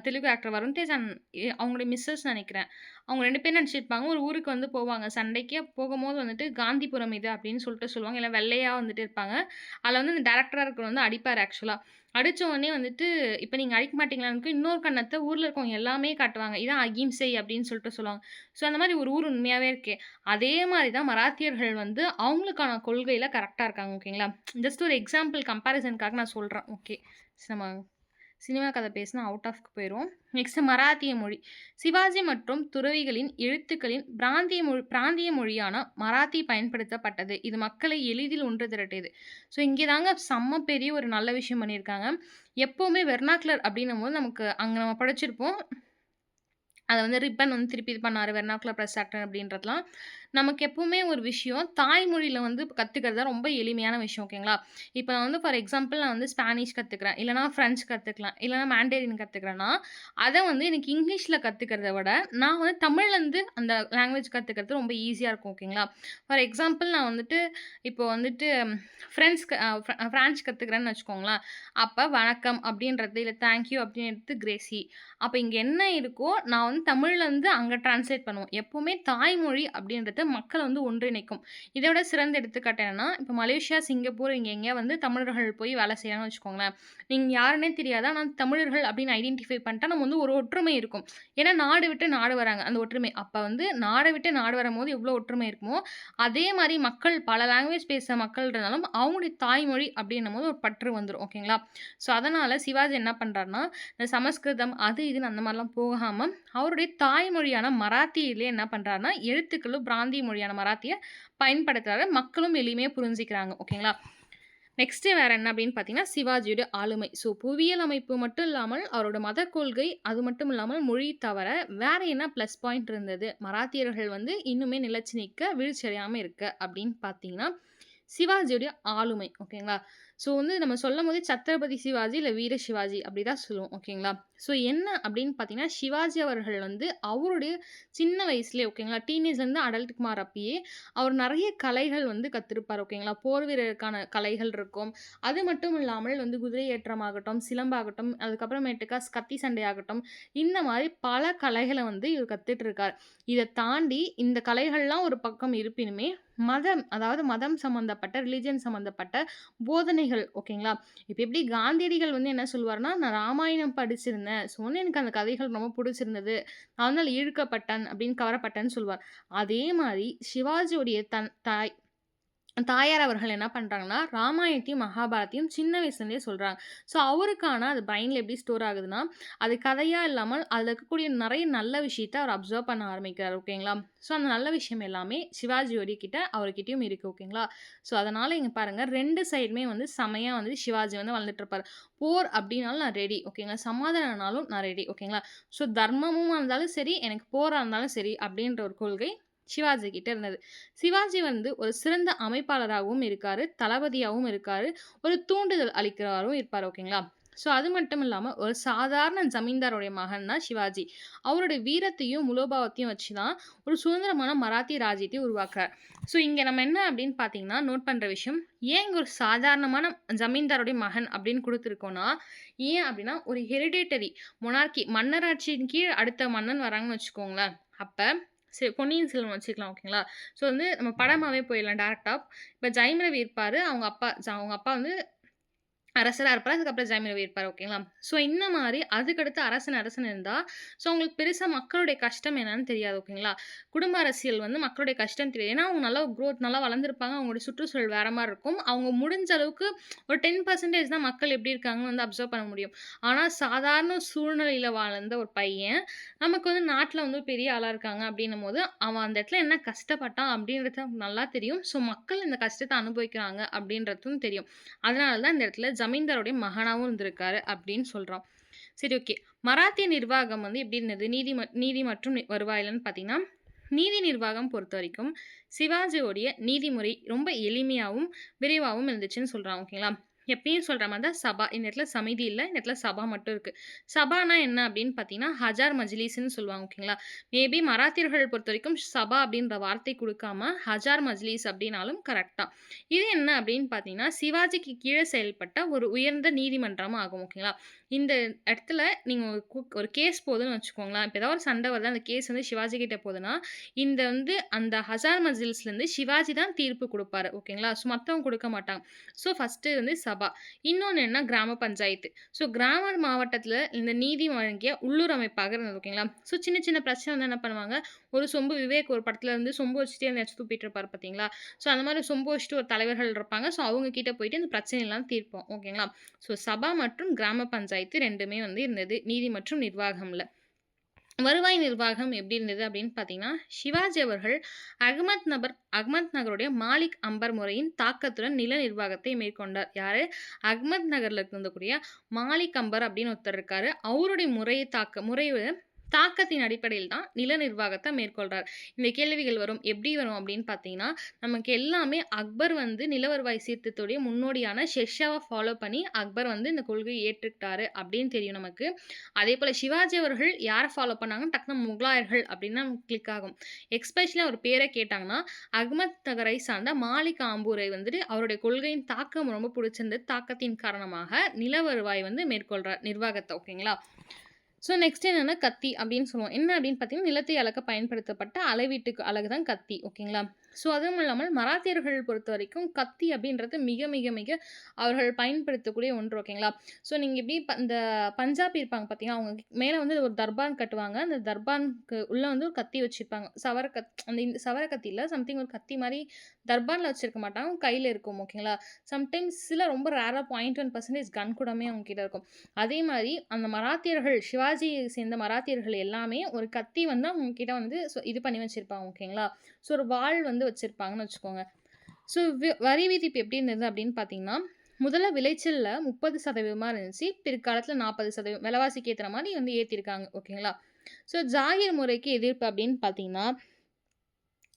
S1: தெலுங்கு ஆக்டர் வருண் தேஜ் அண்ட் அவங்களுடைய மிஸ்ஸஸ் நெனைக்கிறேன். அவங்க 2 பேரும் நடிச்சிருப்பாங்க. ஒரு ஊருக்கு வந்து போவாங்க சண்டைக்கு. போகும்போது வந்துட்டு காந்திபுரம் இது அப்படின்னு சொல்லிட்டு சொல்லுவாங்க. எல்லாம் வெள்ளையா வந்துட்டு இருப்பாங்க. அதில வந்து இந்த டைரக்டரா இருக்கிறவர் வந்து அடிப்பாரு ஆக்சுவலா. அடிச்ச உடனே வந்துட்டு, "இப்ப நீங்க அடிக்க மாட்டீங்களான்னு" இன்னொரு கண்ணத்த ஊர்ல இருக்கவங்க எல்லாமே காட்டுவாங்க. இதான் அகிம்சை அப்படின்னு சொல்லிட்டு சொல்லுவாங்க. ஸோ அந்த மாரி ஒரு ஊர் உண்மையாவே இருக்கு. அதே மாரி தான் மராத்தியர்கள் வந்து அவங்களுக்கான கொள்கையில கரெக்ட்டா இருக்காங்க. ஓகேங்களா. ஜஸ்ட் ஒரு எக்ஸாம்பிள் கம்பேரிசன்க்காக நான் சொல்றேன். ஓகே. நம்ம சினிமா கதை பேசினா அவுட் ஆஃப்க்கு போயிருவோம். நெக்ஸ்ட் மராத்திய மொழி. சிவாஜி மற்றும் துறவிகளின் எழுத்துக்களின் பிராந்திய மொழியான மராத்தி பயன்படுத்தப்பட்டது. இது மக்களை எளிதில் ஒன்று திரட்டியது. ஸோ இங்கே தாங்க செம்ம பெரிய ஒரு நல்ல விஷயம் பண்ணியிருக்காங்க. எப்பவுமே வெர்னாக்குலர் அப்படின்னும்போது நமக்கு அங்க நம்ம படிச்சிருப்போம். அத வந்து ரிப்பன் வந்து திருப்பி இது பண்ணாரு. வெர்னாக்குலர் பிரஸ் ஆக்டர் அப்படின்றதெல்லாம். நமக்கு எப்பவுமே ஒரு விஷயம் தாய்மொழியில வந்து கத்துக்கிறது தான் ரொம்ப எளிமையான விஷயம். ஓகேங்களா. இப்ப நான் வந்து ஃபார் எக்ஸாம்பிள் நான் வந்து ஸ்பானிஷ் கத்துக்கிறேன். இல்லன்னா பிரெஞ்சு கத்துக்கலாம். இல்லன்னா மாண்டரின் கத்துக்கிறேன்னா, அத வந்து எனக்கு இங்கிலீஷ்ல கத்துக்கிறத விட, நான் வந்து தமிழ்லருந்து அந்த லாங்குவேஜ் கத்துக்கிறது ரொம்ப ஈஸியா இருக்கும். ஓகேங்களா. ஃபார் எக்ஸாம்பிள் நான் வந்துட்டு இப்போ வந்துட்டு ஃப்ரெண்ட்ஸ் ஃப்ரான்ஸ் கத்துக்கிறேன்னு வச்சுக்கோங்களேன். அப்ப வணக்கம் அப்படின்றது, இல்ல தேங்க் யூ அப்படின்னு எடுத்து கிரேசி. அப்ப இங்க என்ன இருக்கோ, நான் வந்து தமிழ்லருந்து அங்க டிரான்ஸ்லேட் பண்ணுவோம். எப்பவுமே தாய்மொழி அப்படின்றது மக்கள வந்து ஒன்றிணைக்கும். இத விட சிறந்த எடுத்துக்காட்டு என்னன்னா, இப்ப மலேசியா, சிங்கப்பூர் இங்க எங்கேயா வந்து தமிழர்கள் போய் வேலை செய்றாங்கன்னு வச்சுக்கோங்களேன். நீங்க யாருன்னே தெரியாது. ஆனா தமிழர்கள் அப்படின்னு ஐடென்டிஃபை பண்ணிட்டா நம்ம வந்து ஒரு ஒற்றுமை இருக்கும். ஏன்னா நாடு விட்டு நாடு வராங்க. அந்த ஒற்றுமை. அப்ப வந்து நாட விட்டு நாடு வரும்போது எவ்வளோ ஒற்றுமை இருக்குமோ, அதே மாரி மக்கள் பல லாங்குவேஜ் பேசுற மக்கள் இருந்தாலும், அவங்களுடைய தாய்மொழி அப்படின்னும்போது ஒரு பற்று வந்துரும். ஓகேங்களா? ஸோ அதனால சிவாஜி என்ன பண்றாருன்னா, இந்த சமஸ்கிருதம் அது இதுன்னு அந்த மாரிலாம் போகாம, அவருடைய தாய்மொழியான மராத்தியிலே என்ன பண்றாருன்னா, எழுத்துக்களும் பிராந்திய மொழியான மராத்திய பயன்படுத்துறாரு. மக்களும் எளிமையா புரிஞ்சுக்கிறாங்க. ஓகேங்களா? நெக்ஸ்ட்டு வேற என்ன அப்படின்னு பார்த்தீங்கன்னா, சிவாஜியோட ஆளுமை. ஸோ புவியியல் அமைப்பு மட்டும் இல்லாமல், அவரோட மதக் கொள்கை, அது மட்டும் இல்லாமல் மொழி தவிர வேற என்ன ப்ளஸ் பாயிண்ட் இருந்தது? மராத்தியர்கள் வந்து இன்னுமே நிலைச்சு நிக்க, வீழ்ச்சி அடையாம இருக்க அப்படின்னு பார்த்தீங்கன்னா, சிவாஜியோடைய ஆளுமை. ஓகேங்களா? ஸோ வந்து நம்ம சொல்லும்போதே சத்ரபதி சிவாஜி இல்ல வீர சிவாஜி அப்படிதான் சொல்லுவோம். ஓகேங்களா? ஸோ என்ன அப்படின்னு பார்த்தீங்கன்னா, சிவாஜி அவர்கள் வந்து அவருடைய சின்ன வயசுலயே ஓகேங்களா, டீனேஜ்லேருந்து அடல்ட்டுக்கு மாறப்பயே அவர் நெறைய கலைகள் வந்து கத்திருப்பார். ஓகேங்களா? போர் வீரருக்கான கலைகள் இருக்கும். அது மட்டும் இல்லாமல் வந்து குதிரை ஏற்றமாகட்டும், சிலம்பாகட்டும், அதுக்கப்புறமேட்டுக்கா கத்தி சண்டையாகட்டும், இந்த மாரி பல கலைகள வந்து இவர் கத்துட்டு இருக்கார். இத தாண்டி இந்த கலைகள்லாம் ஒரு பக்கம் இருப்பினுமே, அதாவது மதம் சம்மந்தப்பட்ட, ரிலிஜியன் சம்மந்தப்பட்ட போதனைகள் ஓகேங்களா? இப்ப எப்படி காந்தியடிகள் வந்து என்ன சொல்லுவாருன்னா, "நான் ராமாயணம் படிச்சிருந்தேன். ஸோ வந்து எனக்கு அந்த கதைகள் ரொம்ப புடிச்சிருந்தது. நான் வந்து அதில ஈர்க்கப்பட்டேன்" அப்படின்னு கவரப்பட்டேன்னு சொல்லுவார். அதே மாரி சிவாஜியுடைய தாய் தாயார் அவர்கள் என்ன பண்றாங்கன்னா, ராமாயணத்தையும், மகாபாரத்தையும் சின்ன வயசுலேருந்தே சொல்றாங்க. ஸோ, அவருக்கான அது பிரைன்ல எப்படி ஸ்டோர் ஆகுதுன்னா, அது கதையா இல்லாமல் அதில இருக்கக்கூடிய நெறைய நல்ல விஷயத்த அவர் அப்சர்வ் பண்ண ஆரம்பிக்கிறார். ஓகேங்களா? ஸோ, அந்த நல்ல விஷயம் எல்லாமே சிவாஜியோட அவர்கிட்டயும் இருக்கு. ஓகேங்களா? ஸோ, அதனால இங்க பாருங்க 2 சைடுமே வந்து செமையா வந்து சிவாஜி வந்து வளர்ந்துட்டு இருப்பாரு. போர் அப்டின்னாலும் நான் ரெடி. ஓகேங்களா? சமாதானம்னாலும் நான் ரெடி. ஓகேங்களா? ஸோ, தர்மமுமா இருந்தாலும் சரி, எனக்கு போரா இருந்தாலும் சரி அப்டின்ற ஒரு கொள்கை சிவாஜி கிட்ட இருந்தது. சிவாஜி வந்து ஒரு சிறந்த அமைப்பாளராகவும் இருக்காரு. தளபதியாவும் இருக்காரு. ஒரு தூண்டுதல் அளிக்கிறவரும் இருப்பாரு. ஓகேங்களா? ஸோ அது மட்டும் இல்லாம ஒரு சாதாரண ஜமீன்தாருடைய மகன் தான் சிவாஜி. அவருடைய வீரத்தையும், முலோபாவத்தையும் வச்சு தான் ஒரு சுதந்திரமான மராத்திய ராஜ்யத்தை உருவாக்குறார். ஸோ இங்க நம்ம என்ன அப்படின்னு பார்த்தீங்கன்னா, நோட் பண்ற விஷயம், ஏன் இங்க ஒரு சாதாரணமான ஜமீன்தாருடைய மகன் அப்படின்னு குடுத்துருக்கோம்னா, ஏன் அப்படின்னா ஒரு ஹெரிடிட்டரி மொனார்கி மன்னராட்சியின் கீழ் அடுத்த மன்னன் வராங்கன்னு வச்சுக்கோங்களேன். அப்ப பொன்னியின் செல்வன் வச்சுக்கலாம் ஓகேங்களா? ஸோ வந்து நம்ம படமாவே போயிடலாம் டைரக்ட்டா. இப்ப ஜெயம் ரவி இருப்பாரு. அவங்க அப்பா வந்து அரசரா இருப்பாரு. அதுக்கப்புறம் ஜெயம் ரவி இருப்பாரு. ஓகேங்களா? ஸோ இந்த மாரி அதுக்கடுத்து அரசன் இருந்தா, ஸோ அவங்களுக்கு பெருசா மக்களுடைய கஷ்டம் என்னன்னு தெரியாது. ஓகேங்களா? குடும்ப அரசியல் வந்து மக்களுடைய கஷ்டம் தெரியாது. ஏன்னா, அவங்க நல்லா நல்லா வளர்ந்துருப்பாங்க. அவங்களுடைய சுற்றுச்சூழல் வேற மாரி இருக்கும். அவங்க முடிஞ்ச அளவுக்கு ஒரு 10% தான் மக்கள் எப்படி இருக்காங்கன்னு வந்து அப்சர்வ் பண்ண முடியும். ஆனா, சாதாரண சூழ்நிலையில வாழ்ந்த ஒரு பையன், நமக்கு வந்து நாட்ல வந்து பெரிய ஆளா இருக்காங்க அப்படின்னும்போது, அவன் அந்த இடத்துல என்ன கஷ்டப்பட்டான் அப்படின்றது அவனுக்கு நல்லா தெரியும். ஸோ மக்கள் இந்த கஷ்டத்த அனுபவிக்கிறாங்க அப்படின்றதும் தெரியும். அதனால தான் இந்த இடத்துல ஜமீன்தாருடைய மகனாவும் இருந்திருக்காரு அப்படின்னு சொல்றோம். சரி ஓகே. மராத்திய நிர்வாகம் வந்து எப்படி இருந்தது? நீதி மற்றும் வருவாயிலன்னு பார்த்தீங்கன்னா, நீதி நிர்வாகம் பொறுத்தவரைக்கும் சிவாஜியோடைய நீதிமுறை ரொம்ப எளிமையாவும், விரைவாவும் இருந்துச்சுன்னு சொல்றாங்க. ஓகேங்களா? எப்பயும் சொல்ற மாரி தான் சபா. இந்த இடத்துல சமிதி இல்ல. இந்த இடத்துல சபா மட்டும் இருக்கு. சபானா என்ன அப்படின்னு பார்த்தீங்கன்னா, ஹஜார் மஜ்லிஸ்ன்னு சொல்லுவாங்க. ஓகேங்களா? மேபி மராத்தியர்கள் பொறுத்தவரைக்கும் சபா அப்படின்ற வார்த்தை குடுக்காம, ஹஜார் மஜ்லிஸ் அப்படின்னாலும் கரெக்ட் தான். இது என்ன அப்படின்னு பார்த்தீங்கன்னா, சிவாஜிக்கு கீழ செயல்பட்ட ஒரு உயர்ந்த நீதிமன்றம் ஆகும். ஓகேங்களா? இந்த இடத்துல நீங்க ஒரு கேஸ் போகுதுன்னு வச்சுக்கோங்களேன். இப்ப ஏதாவது ஒரு சண்டை வருது. அந்த கேஸ் வந்து சிவாஜி கிட்ட போகுதுன்னா, இந்த வந்து அந்த ஹசார் மஜ்லிஸ்லேருந்து சிவாஜி தான் தீர்ப்பு குடுப்பாரு. ஓகேங்களா? ஸோ மத்தவங்க குடுக்க மாட்டாங்க. ஸோ ஃபர்ஸ்ட்டு வந்து சபா. இன்னொன்னு என்ன கிராம பஞ்சாயத்து. ஸோ கிராம மாவட்டத்தில இந்த நீதி வழங்கிய உள்ளூர் அமைப்பாக இருந்தது. ஓகேங்களா? ஸோ சின்ன சின்ன பிரச்சனை வந்து என்ன பண்ணுவாங்க, ஒரு சொம்பு விவேக் ஒரு படத்துல வந்து சொம்பு வச்சுட்டே எதையாச்சும் துப்பிட்டு இருப்பாரு பார்த்தீங்களா? ஸோ அந்த மாரி சொம்பு வச்சுட்டு ஒரு தலைவர்கள் இருப்பாங்க. ஸோ அவங்க கிட்ட போயிட்டு இந்த பிரச்சனைலாம் தீர்ப்போம். ஓகேங்களா? ஸோ சபா மற்றும் கிராம பஞ்சாயத்து 2மே வந்து இருந்தது. நீதி மற்றும் நிர்வாகம்ல. வருவாய் நிர்வாகம் எப்படி இருந்தது அப்படின்னு பார்த்தீங்கன்னா, சிவாஜி அவர்கள் அகமத் நகருடைய மாலிக் அம்பர் முறையின் தாக்கத்துடன் நில நிர்வாகத்தை மேற்கொண்டார். யாரு? அகமத் நகர்ல இருந்தக்கூடிய மாலிக் அம்பர் அப்படின்னு ஒருத்தர் இருக்காரு. அவருடைய முறை தாக்கத்தின் அடிப்படையில் தான் நில நிர்வாகத்த மேற்கொள்றார். இந்த கேள்விகள் வரும். எப்படி வரும் அப்படின்னு பார்த்தீங்கன்னா, நமக்கு எல்லாமே அக்பர் வந்து நில வருவாய் சீர்திருத்தத்துடைய முன்னோடியான ஷெர்ஷாவ ஃபாலோ பண்ணி அக்பர் வந்து இந்த கொள்கையை ஏற்றுக்கிட்டாரு அப்படின்னு தெரியும் நமக்கு. அதேபோல சிவாஜி அவர்கள் யார ஃபாலோ பண்ணாங்கன்னு டக்குனு முகலாயர்கள் அப்படின்னு நமக்கு கிளிக் ஆகும். எஸ்பெஷலி அவர் பேர கேட்டாங்கன்னா, அகமத் நகரை சார்ந்த மாலிக் ஆம்பூரை வந்துட்டு அவருடைய கொள்கையின் தாக்கம் ரொம்ப பிடிச்சிருந்தது. தாக்கத்தின் காரணமாக நில வருவாய் வந்து மேற்கொள்றார் நிர்வாகத்த. ஓகேங்களா? ஸோ நெக்ஸ்ட் என்னன்னா கத்தி அப்படின்னு சொல்லுவோம். என்ன அப்படின்னு பார்த்தீங்கன்னா, நிலத்தை அளக்க பயன்படுத்தப்பட்ட அளவீட்டுக்கு அலகு தான் கத்தி. ஓகேங்களா? ஸோ அதுவும் இல்லாமல் மராத்தியர்கள் பொறுத்தவரைக்கும் கத்தி அப்படின்றது மிக, மிக, மிக அவர்கள் பயன்படுத்தக்கூடிய ஒன்று. ஓகேங்களா? ஸோ நீங்க எப்படி இந்த பஞ்சாபி இருப்பாங்க பார்த்தீங்களா, அவங்க மேல வந்து ஒரு தர்பான் கட்டுவாங்க. அந்த தர்பானுக்கு உள்ள வந்து ஒரு கத்தி வச்சிருப்பாங்க. அந்த சவர கத்தி இல்ல. சம்திங் ஒரு கத்தி மாரி தர்பான்ல வச்சிருக்க மாட்டாங்க. கையில இருக்கும். ஓகேங்களா? சம்டைம்ஸ் சில ரொம்ப ரேரா 0.1% கன் கூடமே அவங்க கிட்ட இருக்கும். அதே மாரி அந்த மராத்தியர்கள் சிவாஜியை சேர்ந்த மராத்தியர்கள் எல்லாமே ஒரு கத்தி வந்து அவங்க கிட்ட வந்து இது பண்ணி வச்சிருப்பாங்க. ஓகேங்களா? ஸோ ஒரு வாள் வந்து வச்சிருப்பாங்கன்னு வச்சுக்கோங்க. ஸோ வரி விதிப்பு எப்படி இருந்தது அப்படின்னு பார்த்தீங்கன்னா, முதல்ல விளைச்சல்ல 30% இருந்துச்சு. பிற்காலத்தில 40% விலைவாசிக்கு ஏத்துற மாரி வந்து ஏத்திருக்காங்க. ஓகேங்களா? ஸோ ஜாகீர் முறைக்கு எதிர்ப்பு அப்படின்னு பார்த்தீங்கன்னா,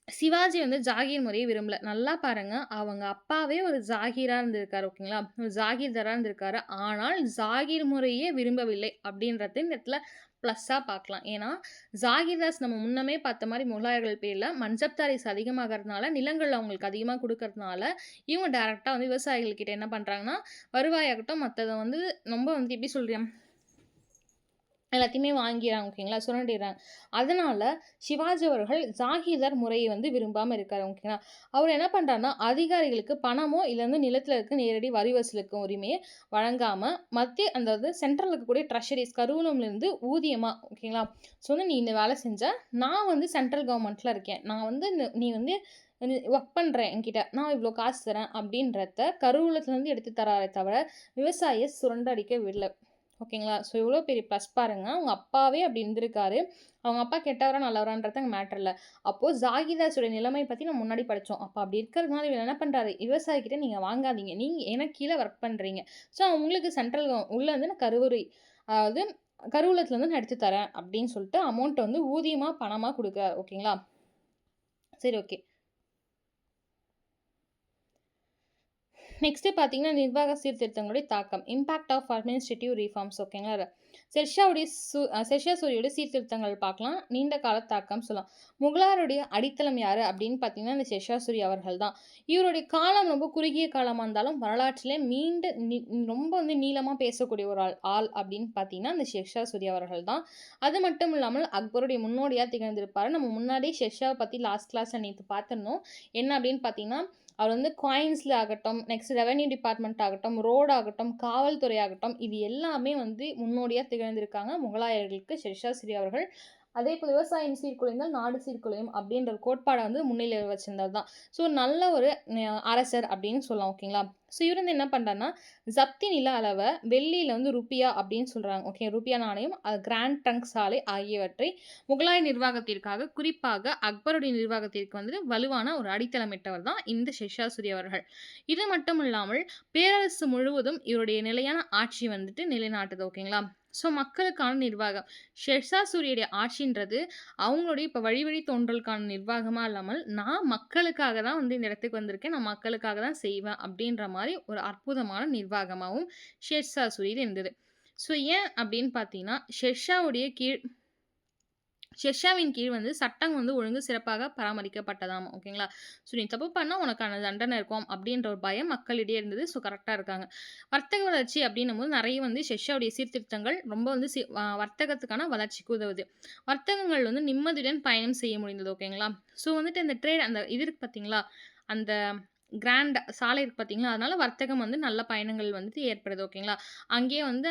S1: சிவாஜி வந்து ஜாகீர் முறைய விரும்பல. நல்லா பாருங்க, அவங்க அப்பாவே ஒரு ஜாகீரா இருந்திருக்காரு. ஓகேங்களா? ஒரு ஜாகீர்தாரா இருந்திருக்காரு. ஆனால் ஜாகீர் முறையே விரும்பவில்லை அப்படின்றத இந்த இடத்துல ப்ளஸ்ஸா பார்க்கலாம். ஏன்னா, ஜாகீர்தாஸ் நம்ம முன்னமே பார்த்த மாரி முகலாயர்கள் பேர்ல மன்சப்தாரிஸ் அதிகமாகறதுனால, நிலங்கள் அவங்களுக்கு அதிகமா குடுக்கறதுனால, இவங்க டைரக்ட்டா வந்து விவசாயிகள் கிட்ட என்ன பண்றாங்கன்னா, வருவாயாகட்டும் மத்தத வந்து ரொம்ப வந்து எப்படி சொல்றது? எல்லாத்தையுமே வாங்கிறாங்க. ஓகேங்களா? சுரண்டிர்றாங்க. அதனால சிவாஜி அவர்கள் ஜாகீர்தார் முறைய வந்து விரும்பாம இருக்காரு. ஓகேங்களா? அவர் என்ன பண்றாருன்னா, அதிகாரிகளுக்கு பணமோ, இல்ல வந்து நிலத்தில இருக்க நேரடி வரி வசூலுக்கும் உரிமைய வழங்காம, மத்திய அதாவது சென்ட்ரல்ல இருக்கக்கூடிய ட்ரெஷரீஸ் கருவூலம்லேருந்து ஊதியமா ஓகேங்களா? ஸோ வந்து நீ இந்த வேலை செஞ்சா, நான் வந்து சென்ட்ரல் கவர்மெண்ட்ல இருக்கேன். நான் வந்து நீ வந்து ஒர்க் பண்றேன் என்கிட்ட. நான் இவ்ளோ காசு தரேன் அப்படின்றத கருவூலத்திலேருந்து எடுத்து தராரே தவிர, விவசாயிய சுரண்டடிக்க விடல. ஓகேங்களா? ஸோ எவ்வளோ பெரிய ப்ளஸ் பாருங்க. அவங்க அப்பாவே அப்படி இருந்திருக்காரு. அவங்க அப்பா கெட்டவரா, நல்லவரான்றது அங்க மேட்டர் இல்ல. அப்போ ஜாகிர்தாஸோட நிலைமை பத்தி நம்ம முன்னாடி படிச்சோம். அப்ப அப்படி இருக்கிறதுனால இவர் என்ன பண்றாரு, விவசாயிகிட்ட நீங்க வாங்காதீங்க. நீங்க எனக்கு கீழ ஒர்க் பண்றீங்க. ஸோ உங்களுக்கு சென்ட்ரல் உள்ள வந்து நான் அதாவது கருவூலத்திலருந்து நான் எடுத்து தரேன் அப்படின்னு சொல்லிட்டு அமௌண்ட் வந்து ஊதியமா, பணமா குடுக்குறாரு. ஓகேங்களா? சரி ஓகே. நெக்ஸ்ட்டு பார்த்தீங்கன்னா, நிர்வாக சீர்திருத்தங்களுடைய தாக்கம். இம்பாக்ட் ஆஃப் அட்மினிஸ்ட்ரேட்டிவ் ரிஃபார்ம்ஸ் ஓகேங்களா? ஷெர்ஷா சூரியோட சீர்திருத்தங்கள் பார்க்கலாம். நீண்ட கால தாக்கம் சொல்லலாம். முகலாயருடைய அடித்தளம் யாரு அப்படின்னு பார்த்தீங்கன்னா, இந்த ஷெர்ஷா சூரி அவர்கள் தான். இவருடைய காலம் ரொம்ப குறுகிய காலமா இருந்தாலும், வரலாற்றிலே ரொம்ப வந்து நீளமா பேசக்கூடிய ஒரு ஆள் அப்படின்னு பார்த்தீங்கன்னா, அந்த ஷெர்ஷா சூரி அவர்கள் தான். அது மட்டும் இல்லாமல் அக்பருடைய முன்னோடியா திகழ்ந்திருப்பாரு. நம்ம முன்னாடியே ஷெர்ஷாவ பத்தி லாஸ்ட் கிளாஸ்ல நேத்து பார்த்திருந்தோம். என்ன அப்படின்னு பார்த்தீங்கன்னா, அவர் வந்து காயின்ஸ்ல ஆகட்டும், நெக்ஸ்ட் ரெவென்யூ டிபார்ட்மெண்ட் ஆகட்டும், ரோட் ஆகட்டும், காவல்துறை ஆகட்டும், இது எல்லாமே வந்து முன்னோடியா திகழ்ந்திருக்காங்க முகலாயர்களுக்கு ஷெர்ஷா சூரி அவர்கள். அதேபோல விவசாயம் சீர்குலைந்தால் நாடு சீர்குலையும் அப்படின்ற ஒரு கோட்பாட வந்து முன்னிலையில வச்சிருந்தவர் தான். ஸோ நல்ல ஒரு அரசர் அப்படின்னு சொல்லலாம். ஓகேங்களா? ஸோ இவர் வந்து என்ன பண்றாருன்னா, ஜப்தி நில அளவ வெள்ளியில வந்து ருப்பியா அப்படின்னு சொல்றாங்க. ஓகே. ருப்பியா நாணயம், கிராண்ட் ட்ரங்க் சாலை ஆகியவற்றை முகலாய நிர்வாகத்திற்காக, குறிப்பாக அக்பருடைய நிர்வாகத்திற்கு வந்து வலுவான ஒரு அடித்தளமிட்டவர் தான் இந்த ஷெர்ஷா சூரி அவர்கள். இது மட்டும் இல்லாமல் பேரரசு முழுவதும் இவருடைய நிலையான ஆட்சி வந்துட்டு நிலைநாட்டுது. ஓகேங்களா? ஸோ மக்களுக்கான நிர்வாகம். ஷெர்ஷா சூரியுடைய ஆட்சின்றது அவங்களுடைய இப்ப வழி வழி தோன்றலுக்கான நிர்வாகமா இல்லாமல், நான் மக்களுக்காக தான் வந்து இந்த இடத்துக்கு வந்திருக்கேன். நான் மக்களுக்காக தான் செய்வேன் அப்படின்ற மாரி ஒரு அற்புதமான நிர்வாகமாவும் ஷெர்ஷா சூரிது இருந்தது. ஸோ ஏன் அப்படின்னு பார்த்தீங்கன்னா, ஷெர்ஷாவின் கீழ் வந்து சட்டம் வந்து ஒழுங்கு சிறப்பாக பராமரிக்கப்பட்டதாம். ஓகேங்களா? ஸோ நீ தப்பு பண்ணா உனக்கான தண்டனை இருக்கும் அப்படின்ற ஒரு பயம் மக்களிடையே இருந்தது. ஸோ கரெக்ட்டா இருக்காங்க. வர்த்தக வளர்ச்சி அப்படின்னும்போது நெறைய வந்து ஷெர்ஷாவுடைய சீர்திருத்தங்கள் ரொம்ப வந்து வர்த்தகத்துக்கான வளர்ச்சிக்கு உதவுது. வர்த்தகங்கள் வந்து நிம்மதியுடன் பயணம் செய்ய முடிந்தது. ஓகேங்களா? ஸோ வந்துட்டு அந்த அந்த இது இருக்கு பார்த்தீங்களா? அந்த கிராண்ட் சாலை இருக்கு பார்த்தீங்களா? அதனால வர்த்தகம் வந்து நல்ல பயணங்கள் வந்துட்டு ஏற்படுது. ஓகேங்களா? அங்கேயே வந்து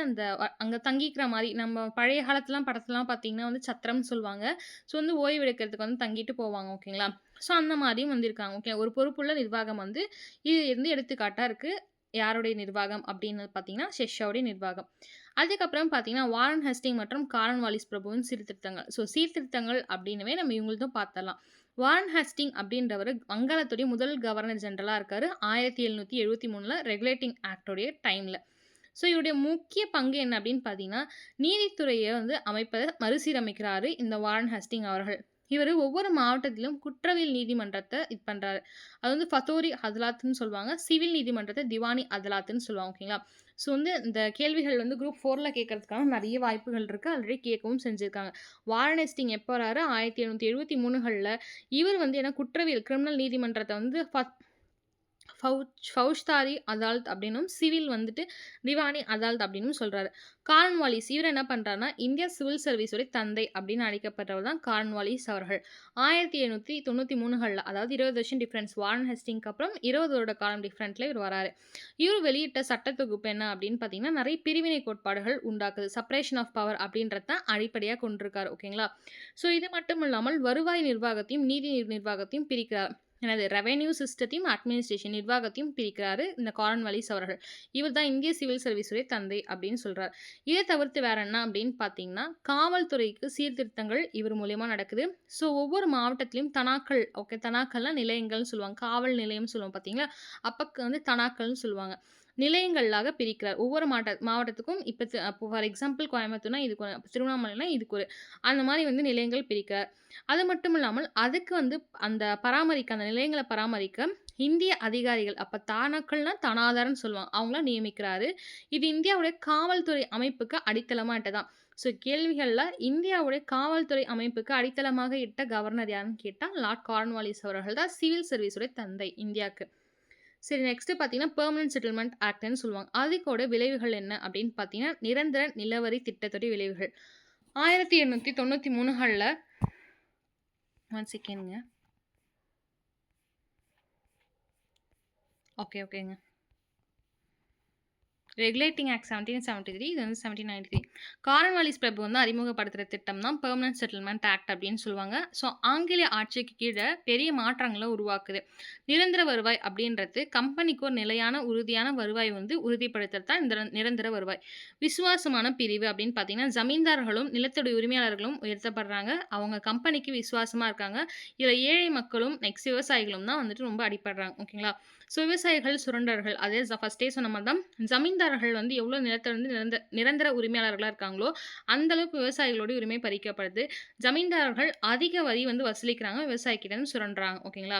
S1: அங்க தங்கிக்கிற மாரி நம்ம பழைய காலத்துலாம் படத்துலலாம் பார்த்தீங்கன்னா வந்து சத்திரம்னு சொல்லுவாங்க. ஸோ வந்து ஓய்வு எடுக்கிறதுக்கு வந்து தங்கிட்டு போவாங்க. ஓகேங்களா? ஸோ அந்த மாரியும் வந்து இருக்காங்க. ஓகே. ஒரு பொறுப்புள்ள நிர்வாகம் வந்து இது வந்து எடுத்துக்காட்டா இருக்கு. யாருடைய நிர்வாகம் அப்படின்னு பார்த்தீங்கன்னா, ஷெர்ஷாவுடைய நிர்வாகம். அதுக்கப்புறம் பார்த்தீங்கன்னா, வாரன் ஹேஸ்டிங் மற்றும் கார்ன்வாலிஸ் பிரபுவின் சீர்திருத்தங்கள். ஸோ சீர்திருத்தங்கள் அப்படின்னவே நம்ம இவங்களதும் பார்த்தரலாம். வாரன் ஹேஸ்டிங் அப்படின்றவரு வங்காளத்துடைய முதல் கவர்னர் ஜெனரலா இருக்காரு. 1773ல ரெகுலேட்டிங் ஆக்ட்டோடைய டைம்ல. ஸோ இவருடைய முக்கிய பங்கு என்ன அப்படின்னு பார்த்தீங்கன்னா, நீதித்துறைய வந்து மறுசீரமைக்கிறாரு இந்த வாரன் ஹேஸ்டிங் அவர்கள். இவரு ஒவ்வொரு மாவட்டத்திலும் குற்றவியல் நீதிமன்றத்த இது பண்றாரு. அது வந்து ஃபத்தோரி அதாலத்ன்னு சொல்லுவாங்க. சிவில் நீதிமன்றத்த திவானி அதாலத்ன்னு சொல்லுவாங்க. ஓகேங்களா? ஸோ வந்து இந்த கேள்விகள் வந்து குரூப் 4ல கேட்கறதுக்கான நெறைய வாய்ப்புகள் இருக்கு. ஆல்ரெடி கேட்கவும் செஞ்சிருக்காங்க. வாரன் ஹேஸ்டிங் எப்போ வராரு? 1773கள்ல இவர் வந்து ஏன்னா குற்றவியல் கிரிமினல் நீதிமன்றத்த வந்து ஃபௌஜ்தாரி அதாலத் அப்படின்னும், சிவில் வந்துட்டு திவானி அதாலத் அப்படின்னும் சொல்றாரு. கார்ன்வாலிஸ் இவர் என்ன பண்றாருன்னா, இந்தியா சிவில் சர்வீஸோட தந்தை அப்படின்னு அழைக்கப்பட்டவர் தான் கார்ன்வாலிஸ் அவர்கள். 1793கள்ல அதாவது 20 வருஷம் டிஃபரன்ஸ் வாரன் ஹேஸ்டிங்க்கு அப்புறம் 20 வருட காலம் டிஃபரன்ட்ல இவர் வராரு. இவர் வெளியிட்ட சட்ட தொகுப்பு என்ன அப்படின்னு பார்த்தீங்கன்னா, நிறைய பிரிவினை கோட்பாடுகள் உண்டாக்குது. செப்பரேஷன் ஆஃப் பவர் அப்படின்றத அடிப்படையா கொண்டிருக்காரு. ஓகேங்களா? ஸோ இது மட்டும் இல்லாமல் வருவாய் நிர்வாகத்தையும், நீதி நிர்வாகத்தையும் பிரிக்கிறார். எனது ரெவென்யூ சிஸ்டத்தையும், அட்மினிஸ்ட்ரேஷன் நிர்வாகத்தையும் பிரிக்கிறாரு இந்த கார்ன்வாலிஸ் அவர்கள். இவர் தான் இந்திய சிவில் சர்வீஸுடைய தந்தை அப்படின்னு சொல்றார். இதை தவிர்த்து வேற என்ன அப்படின்னு பார்த்தீங்கன்னா, காவல்துறைக்கு சீர்திருத்தங்கள் இவர் மூலியமா நடக்குது. ஸோ ஒவ்வொரு மாவட்டத்திலும் தனாக்கள், ஓகே தனாக்கள்னா நிலையங்கள்னு சொல்லுவாங்க. காவல் நிலையம் சொல்லுவோம் பார்த்தீங்களா? அப்பக்கு வந்து தனாக்கள்னு சொல்லுவாங்க. நிலையங்களாக பிரிக்கிறார். ஒவ்வொரு மாவட்டத்துக்கும் இப்போ ஃபார் எக்ஸாம்பிள் கோயம்புத்தூர்னா இதுக்கு ஒரு, திருவண்ணாமலைனா இதுக்கு ஒரு, அந்த மாதிரி வந்து நிலையங்கள் பிரிக்கிறார். அது மட்டும் இல்லாமல் அதுக்கு வந்து அந்த அந்த நிலையங்களை பராமரிக்க இந்திய அதிகாரிகள், அப்ப தானாக்கள்னா தனாதாரன்னு சொல்லுவாங்க, அவங்கள நியமிக்கிறாரு. இது இந்தியாவுடைய காவல்துறை அமைப்புக்கு அடித்தளமா இட்டதான். ஸோ கேள்விகள்ல இந்தியாவுடைய காவல்துறை அமைப்புக்கு அடித்தளமாக இட்ட கவர்னர் யாருன்னு கேட்டா லார்ட் கார்ன்வாலிஸ் அவர்கள் தான் சிவில் சர்வீஸுடைய தந்தை இந்தியாவுக்கு. சரி, நெக்ஸ்ட் பார்த்தீங்கன்னா பெர்மனன்ட் செட்டில்மெண்ட் ஆக்ட்னு சொல்லுவாங்க. அதுக்கோட விளைவுகள் என்ன அப்படின்னு பார்த்தீங்கன்னா, நிரந்தர நிலவரி திட்டத்துடைய விளைவுகள். 1893கள்ல ஒன் செகண்ட்ங்க. ஓகேங்க. ரெகுலேட்டிங் ஆக்ட் 1773, இது வந்து 1793. கார்ன்வாலிஸ் பிரபு வந்து அறிமுகப்படுத்துகிற திட்டம் தான் பெர்மனன்ட் செட்டில்மெண்ட் ஆக்ட் அப்படின்னு சொல்லுவாங்க. ஸோ ஆங்கிலேய ஆட்சிக்கு கீழே பெரிய மாற்றங்களை உருவாக்குது. நிரந்தர வருவாய் அப்படின்றது கம்பெனிக்கு ஒரு நிலையான உறுதியான வருவாய் வந்து உறுதிப்படுத்துறது தான் இந்த நிரந்தர வருவாய். விசுவாசமான பிரிவு அப்படின்னு பார்த்தீங்கன்னா, ஜமீன்தார்களும் நிலத்துடைய உரிமையாளர்களும் உயர்த்தப்படுறாங்க. அவங்க கம்பெனிக்கு விசுவாசமாக இருக்காங்க. இதில் ஏழை மக்களும் நெக்ஸ்ட் விவசாயிகளும் தான் வந்துட்டு ரொம்ப அடிப்படுறாங்க. ஓகேங்களா? ஸோ விவசாயிகள் சுரண்டர்கள், அதே ஃபர்ஸ்டே சொன்ன மாதிரி தான் ஜமீன்தார்கள் வந்து எவ்வளோ நிலத்தை வந்து நிரந்தர உரிமையாளர்களாக இருக்காங்களோ அந்த அளவுக்கு விவசாயிகளுடைய உரிமை பறிக்கப்படுது. ஜமீன்தார்கள் அதிக வரி வந்து வசூலிக்கிறாங்க, விவசாயிக்கிட்ட இருந்து சுரண்டுறாங்க. ஓகேங்களா?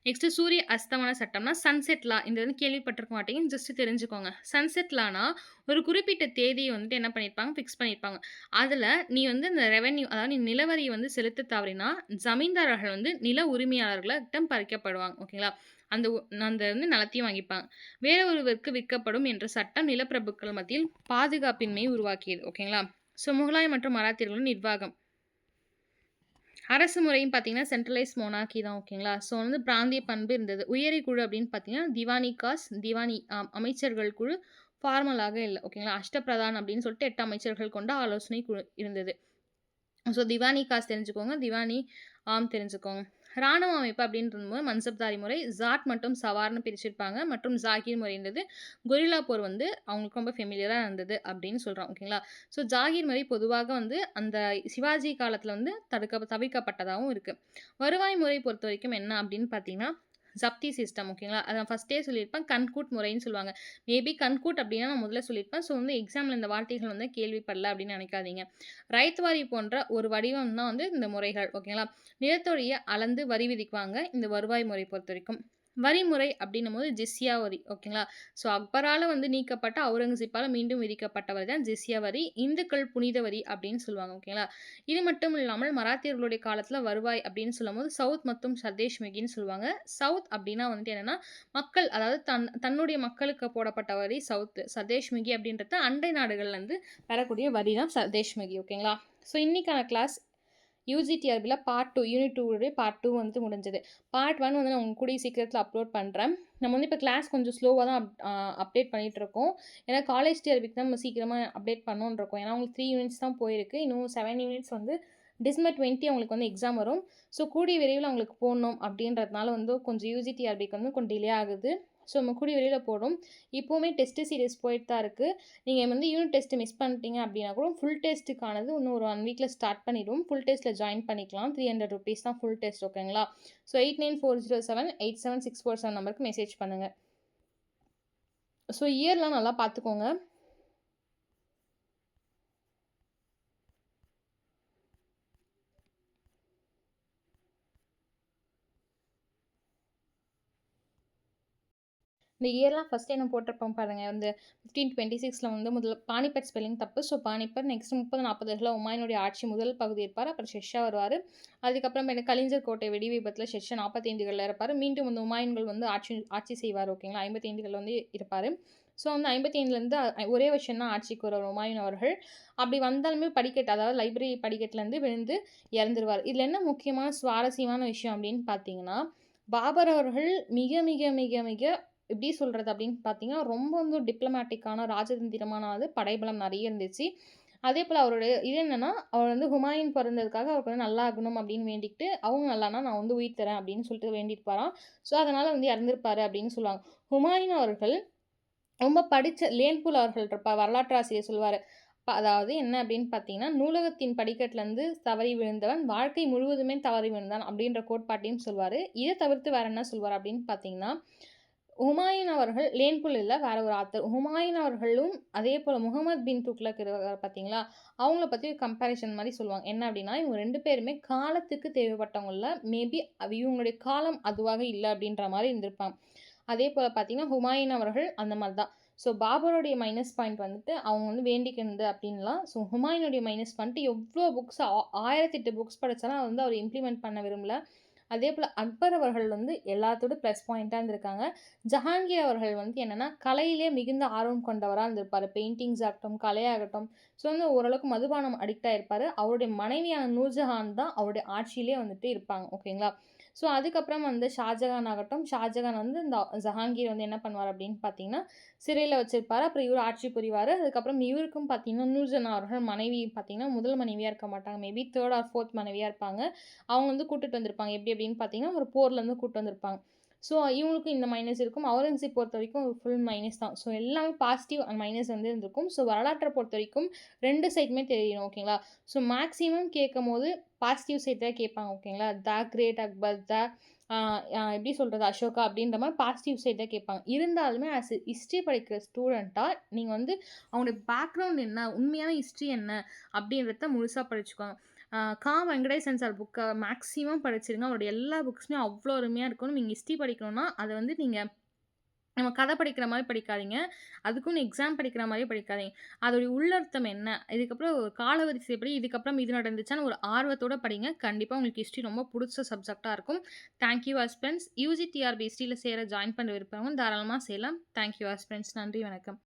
S1: நெக்ஸ்ட் சூரிய அஸ்தமன சட்டம்னா சன்செட் லா. இந்த வந்து கேள்விப்பட்டிருக்க மாட்டீங்க, ஜஸ்ட் தெரிஞ்சுக்கோங்க. சன்செட் லானா ஒரு குறிப்பிட்ட தேதியை வந்துட்டு என்ன பண்ணியிருப்பாங்க, ஃபிக்ஸ் பண்ணியிருப்பாங்க. அதில் நீ வந்து இந்த ரெவென்யூ, அதாவது நீ நிலவரியை வந்து செலுத்த தவறினா ஜமீன்தாரர்கள் வந்து நில உரிமையாளர்களிடம் பறிக்கப்படுவாங்க. ஓகேங்களா? அந்த அந்த வந்து நிலத்தையும் வாங்கிப்பாங்க. வேற ஒருவருக்கு விற்கப்படும் என்ற சட்டம் நிலப்பிரபுக்கள் மத்தியில் பாதுகாப்பின்மையை உருவாக்கியது. ஓகேங்களா? ஸோ முகலாய மற்றும் மராத்தியர்களின் நிர்வாகம். அரசு முறையும் பார்த்தீங்கன்னா சென்ட்ரலைஸ் மொனார்கி தான். ஓகேங்களா? ஸோ வந்து பிராந்திய பண்பு இருந்தது. உயரி குழு அப்படின்னு பார்த்தீங்கன்னா திவானி காஸ், திவானி அமைச்சர்கள் குழு ஃபார்மலாக இல்லை. ஓகேங்களா? அஷ்டபிரதான் அப்படின்னு சொல்லிட்டு 8 அமைச்சர்கள் கொண்ட ஆலோசனை குழு இருந்தது. ஸோ திவானி காஸ் தெரிஞ்சுக்கோங்க, திவானி தெரிஞ்சுக்கோங்க. ராணுவ அமைப்பு அப்படின்றது மன்சப்தாரி முறை, ஜாட் மற்றும் சவார்னு பிரிச்சிருப்பாங்க, மற்றும் ஜாகீர் முறைன்றது கொரில்லா போர் வந்து அவங்களுக்கு ரொம்ப ஃபெமிலியராக இருந்தது அப்படின்னு சொல்கிறோம். ஓகேங்களா? ஸோ ஜாகீர் முறை பொதுவாக வந்து அந்த சிவாஜி காலத்தில் வந்து தவிர்க்கப்பட்டதாகவும் இருக்குது. வருவாய் முறை பொறுத்த வரைக்கும் என்ன அப்படின்னு பார்த்தீங்கன்னா ஜப்தி சிஸ்டம். ஓகேங்களா? அதை நான் ஃபஸ்ட்டே சொல்லியிருப்பேன், கண்கூட் முறைன்னு சொல்லுவாங்க. மேபி கண்கூட் அப்படின்னா நான் முதல்ல சொல்லியிருப்பேன். ஸோ வந்து எக்ஸாமில் இந்த வார்த்தைகள் வந்து கேள்விப்படல அப்படின்னு நினைக்காதீங்க. ரைத்வாரி போன்ற ஒரு வடிவம் தான் வந்து இந்த முறைகள். ஓகேங்களா? நிலத்தொழியை அளந்து வரி விதிக்குவாங்க இந்த வருவாய் முறை பொறுத்த வரைக்கும். வரிமுறை அப்படின்னும் போது ஜிஸ்யா வரி. ஓகேங்களா? ஸோ அக்பரால் வந்து நீக்கப்பட்ட, அவுரங்கசீப்பால் மீண்டும் விதிக்கப்பட்ட வரி தான் ஜிஸ்யா வரி. இந்துக்கள் புனித வரி அப்படின்னு சொல்லுவாங்க. ஓகேங்களா? இது மட்டும் இல்லாமல் மராத்தியர்களுடைய காலத்தில் வருவாய் அப்படின்னு சொல்லும் போது சவுத் மற்றும் சதேஷ்முகின்னு சொல்லுவாங்க. சவுத் அப்படின்னா வந்துட்டு என்னன்னா மக்கள், அதாவது தன்னுடைய மக்களுக்கு போடப்பட்ட வரி சவுத். சதேஷ்முகி அப்படின்றது அண்டை நாடுகள்லேருந்து பெறக்கூடிய வரி தான் சதேஷ்முகி. ஓகேங்களா? ஸோ இன்னைக்கான கிளாஸ் யூஜிடிஆர்பியில் பார்ட் 2, யூனிட் 2 பார்ட் 2 வந்து முடிஞ்சது. பார்ட் 1 வந்து நான் உங்களுக்கு கூடிய சீக்கிரத்தில் அப்லோட் பண்ணுறேன். நம்ம வந்து இப்போ கிளாஸ் கொஞ்சம் ஸ்லோவாக தான் அப்டேட் பண்ணிகிட்ருக்கோம். ஏன்னா காலேஜ் டிஆர்பிக்கு தான் நம்ம சீக்கிரமாக அப்டேட் பண்ணோன்னு இருக்கோம். ஏன்னா உங்களுக்கு 3 யூனிட்ஸ் தான் போயிருக்கு. இன்னும் 7 யூனிட்ஸ் வந்து டிசம்பர் 20 அவங்களுக்கு வந்து எக்ஸாம் வரும். ஸோ கூடிய விரைவில் அவங்களுக்கு போடணும் அப்படின்றதுனால வந்து கொஞ்சம் யூஜிடிஆர்பிக்கு வந்து கொஞ்சம் டிலே ஆகுது. ஸோ நம்ம கூடிய விரைவில் போடும். இப்போவுமே டெஸ்ட்டு சீரிஸ் போயிட்டு தான் இருக்குது. நீங்கள் வந்து யூனிட் டெஸ்ட்டு மிஸ் பண்ணிட்டீங்க அப்படின்னா கூட ஃபுல் டெஸ்ட்டுக்கானது இன்னும் ஒரு 1 வீக்கில் ஸ்டார்ட் பண்ணிவிடும். ஃபுல் டெஸ்ட்டில் ஜாயின் பண்ணிக்கலாம். 300 rupees தான் ஃபுல் டெஸ்ட். ஓகேங்களா? ஸோ 8940787647 நம்பருக்கு மெசேஜ் பண்ணுங்கள். ஸோ இயர்லாம் நல்லா பார்த்துக்கோங்க. இந்த இயர்லாம் ஃபர்ஸ்ட் என்ன போட்டிருப்போம் பாருங்க. வந்து 1526ல வந்து முதல்ல பானிபட் ஸ்பெல்லிங் தப்பு. ஸோ பானிபட். நெக்ஸ்ட் 30, 40ல ஹுமாயூனுடைய ஆட்சி முதல் பகுதி இருப்பாரு. அப்புறம் ஷெர்ஷா வருவாரு. அதுக்கப்புறமேட்டு கலிஞ்சர் கோட்டை வெடி விபத்துல ஷெர்ஷா 45கள்ல இருப்பாரு. மீண்டும் வந்து ஹுமாயூன்கள் வந்து ஆட்சி செய்வார். ஓகேங்களா. 55கள் வந்து இருப்பாரு. ஸோ வந்து 55லேருந்து ஒரே வருஷம் தான் ஆட்சிக்கு வருவார் ஹுமாயூன் அவர்கள். அப்படி வந்தாலுமே படிக்கட்டு அதாவது லைப்ரரி படிக்கட்டுலேருந்து விழுந்து இறந்துருவார். இதில என்ன முக்கியமான சுவாரஸ்யமான விஷயம் அப்படின்னு பார்த்தீங்கன்னா, பாபர் அவர்கள் மிக மிக மிக மிக எப்படி சொல்றது அப்படின்னு பார்த்தீங்கன்னா, ரொம்ப வந்து டிப்ளமேட்டிக்கான ராஜதந்திரமான படைபலம் நெறைய இருந்துச்சு. அதேபோல அவருடைய இது என்னன்னா, அவர் வந்து ஹுமாயூன் பொறந்ததுக்காக அவருக்கு வந்து நல்லா ஆகணும் அப்படின்னு வேண்டிக்கிட்டு, அவங்க நல்லானா நான் வந்து உயிர் தரேன் அப்படின்னு சொல்லிட்டு வேண்டியிருப்பாராம். ஸோ அதனால வந்து இறந்திருப்பாரு அப்படின்னு சொல்லுவாங்க. ஹுமாயூன் அவர்கள் ரொம்ப படிச்ச லேன்பூல் அவர்கள் இருப்பார். வரலாற்று ஆசிரியர் சொல்லுவாரு. அதாவது என்ன அப்படின்னு பார்த்தீங்கன்னா, "நூலகத்தின் படிக்கட்டிலருந்து தவறி விழுந்தவன், வாழ்க்கை முழுவதுமே தவறி விழுந்தான்." அப்படின்ற கோட்பாட்டையும் சொல்வாரு. இத தவிர்த்து வேற என்ன சொல்வாரு அப்படின்னு பார்த்தீங்கன்னா, ஹுமாயூன் அவர்கள் லேன்பூல் இல்ல, வேற ஒரு ஆத்தர். ஹுமாயூன் அவர்களும் அதேபோல முகமது பின் துக்ளக் இருக்காரு பார்த்தீங்களா, அவங்கள பத்தி ஒரு கம்பேரிசன் மாரி சொல்லுவாங்க. என்ன அப்படின்னா, இவங்க 2 பேருமே காலத்துக்கு தேவைப்பட்டவங்க இல்ல. மேபி இவங்களுடைய காலம் அதுவாக இல்ல அப்படின்ற மாரி இருந்திருப்பாங்க. அதேபோல பார்த்தீங்கன்னா, ஹுமாயூன் அவர்கள் அந்த மாரி தான். ஸோ பாபருடைய மைனஸ் பாயிண்ட் வந்துட்டு அவங்க வந்து வேண்டிக்கினது அப்படின்லாம். ஸோ ஹுமாயூனுடைய மைனஸ் பாயிண்ட் எவ்ளோ புக்ஸ் 1008 புக்ஸ் படிச்சாலும் அத வந்து அவர் இம்ப்ளிமெண்ட் பண்ண விரும்பல. அதேபோல அக்பர் அவர்கள் வந்து எல்லாத்தோட ப்ளஸ் பாயிண்ட்டா இருந்திருக்காங்க. ஜஹாங்கீர் அவர்கள் வந்து என்னன்னா, கலையிலே மிகுந்த ஆர்வம் கொண்டவரா இருந்திருப்பாரு. பெயிண்டிங்ஸ் ஆகட்டும், கலையாகட்டும். ஸோ வந்து ஓரளவுக்கு மதுபானம் அடிக்ட் ஆயிருப்பாரு. அவருடைய மனைவியான நூர்ஜஹான் தான் அவருடைய ஆட்சியிலே வந்துட்டு இருப்பாங்க. ஓகேங்களா? ஸோ அதுக்கப்புறம் வந்து ஷாஜகான் ஆகட்டும், ஷாஜகான் வந்து இந்த ஜஹாங்கீர் வந்து என்ன பண்ணுவார் அப்படின்னு பார்த்தீங்கன்னா, சிறையில வச்சிருப்பாரு. அப்புறம் இவரு ஆட்சி புரிவாரு. அதுக்கப்புறம் இவருக்கும் பார்த்தீங்கன்னா, நூர்ஜஹான் அவர்கள் மனைவி பார்த்தீங்கன்னா, முதல் மனைவியா இருக்க மாட்டாங்க. மேபி 3 ஆர் 4த் மனைவியா இருப்பாங்க. அவங்க வந்து கூட்டிட்டு வந்திருப்பாங்க. எப்படி அப்படின்னு பார்த்தீங்கன்னா, ஒரு போர்லேருந்து கூட்டிட்டு வந்திருப்பாங்க. ஸோ இவங்களுக்கும் இந்த மைனஸ் இருக்கும். அவுரங்கசீப் பொறுத்தவரைக்கும் ஃபுல் மைனஸ் தான். ஸோ எல்லாமே பாசிட்டிவ் அண்ட் மைனஸ் வந்து இருந்திருக்கும். ஸோ வரலாற்ற பொறுத்தவரைக்கும் 2 சைடுமே தெரியணும். ஓகேங்களா? ஸோ மேக்ஸிமம் கேட்கும்போது பாசிட்டிவ் சைட் தான் கேட்பாங்க. ஓகேங்களா? த கிரேட் அக்பர், அ அ எப்படி சொல்றது? அசோகா அப்படின்ற மாரி பாசிட்டிவ் சைட் தான் கேட்பாங்க. இருந்தாலுமே ஆஸ் ஹிஸ்ட்ரி படிக்கிற ஸ்டூடெண்ட்டா நீங்க வந்து அவங்களுடைய பேக்ரவுண்ட் என்ன? உண்மையான ஹிஸ்ட்ரி என்ன? அப்படின்றத முழுசா படிச்சுக்கோங்க. வெங்கடேசன் சார் புக்க மேக்ஸிமம் படிச்சிருங்க. அவருடைய எல்லா புக்ஸுமே அவ்ளோ அருமையா இருக்கும். நீங்க ஹிஸ்ட்ரி படிக்கணும்னா, அத வந்து நீங்க நம்ம கதை படிக்கிற மாரி படிக்காதீங்க. அதுக்குன்னு எக்ஸாம் படிக்கிற மாரி படிக்காதீங்க. அதோடைய உள்ளர்த்தம் என்ன? இதுக்கப்புறம் ஒரு காலவரிசைப்படி இதுக்கப்புறம் இது நடந்துச்சான்னு ஒரு ஆர்வத்தோட படிங்க. கண்டிப்பா உங்களுக்கு ஹிஸ்ட்ரி ரொம்ப புடிச்ச சப்ஜெக்ட்டா இருக்கும். Thank you husbands. UG TRB ஹிஸ்ட்ரில சேர ஜாயின் பண்ண விருப்பவங்க தாராளமா சேரலாம். Thank you husbands. நன்றி, வணக்கம்.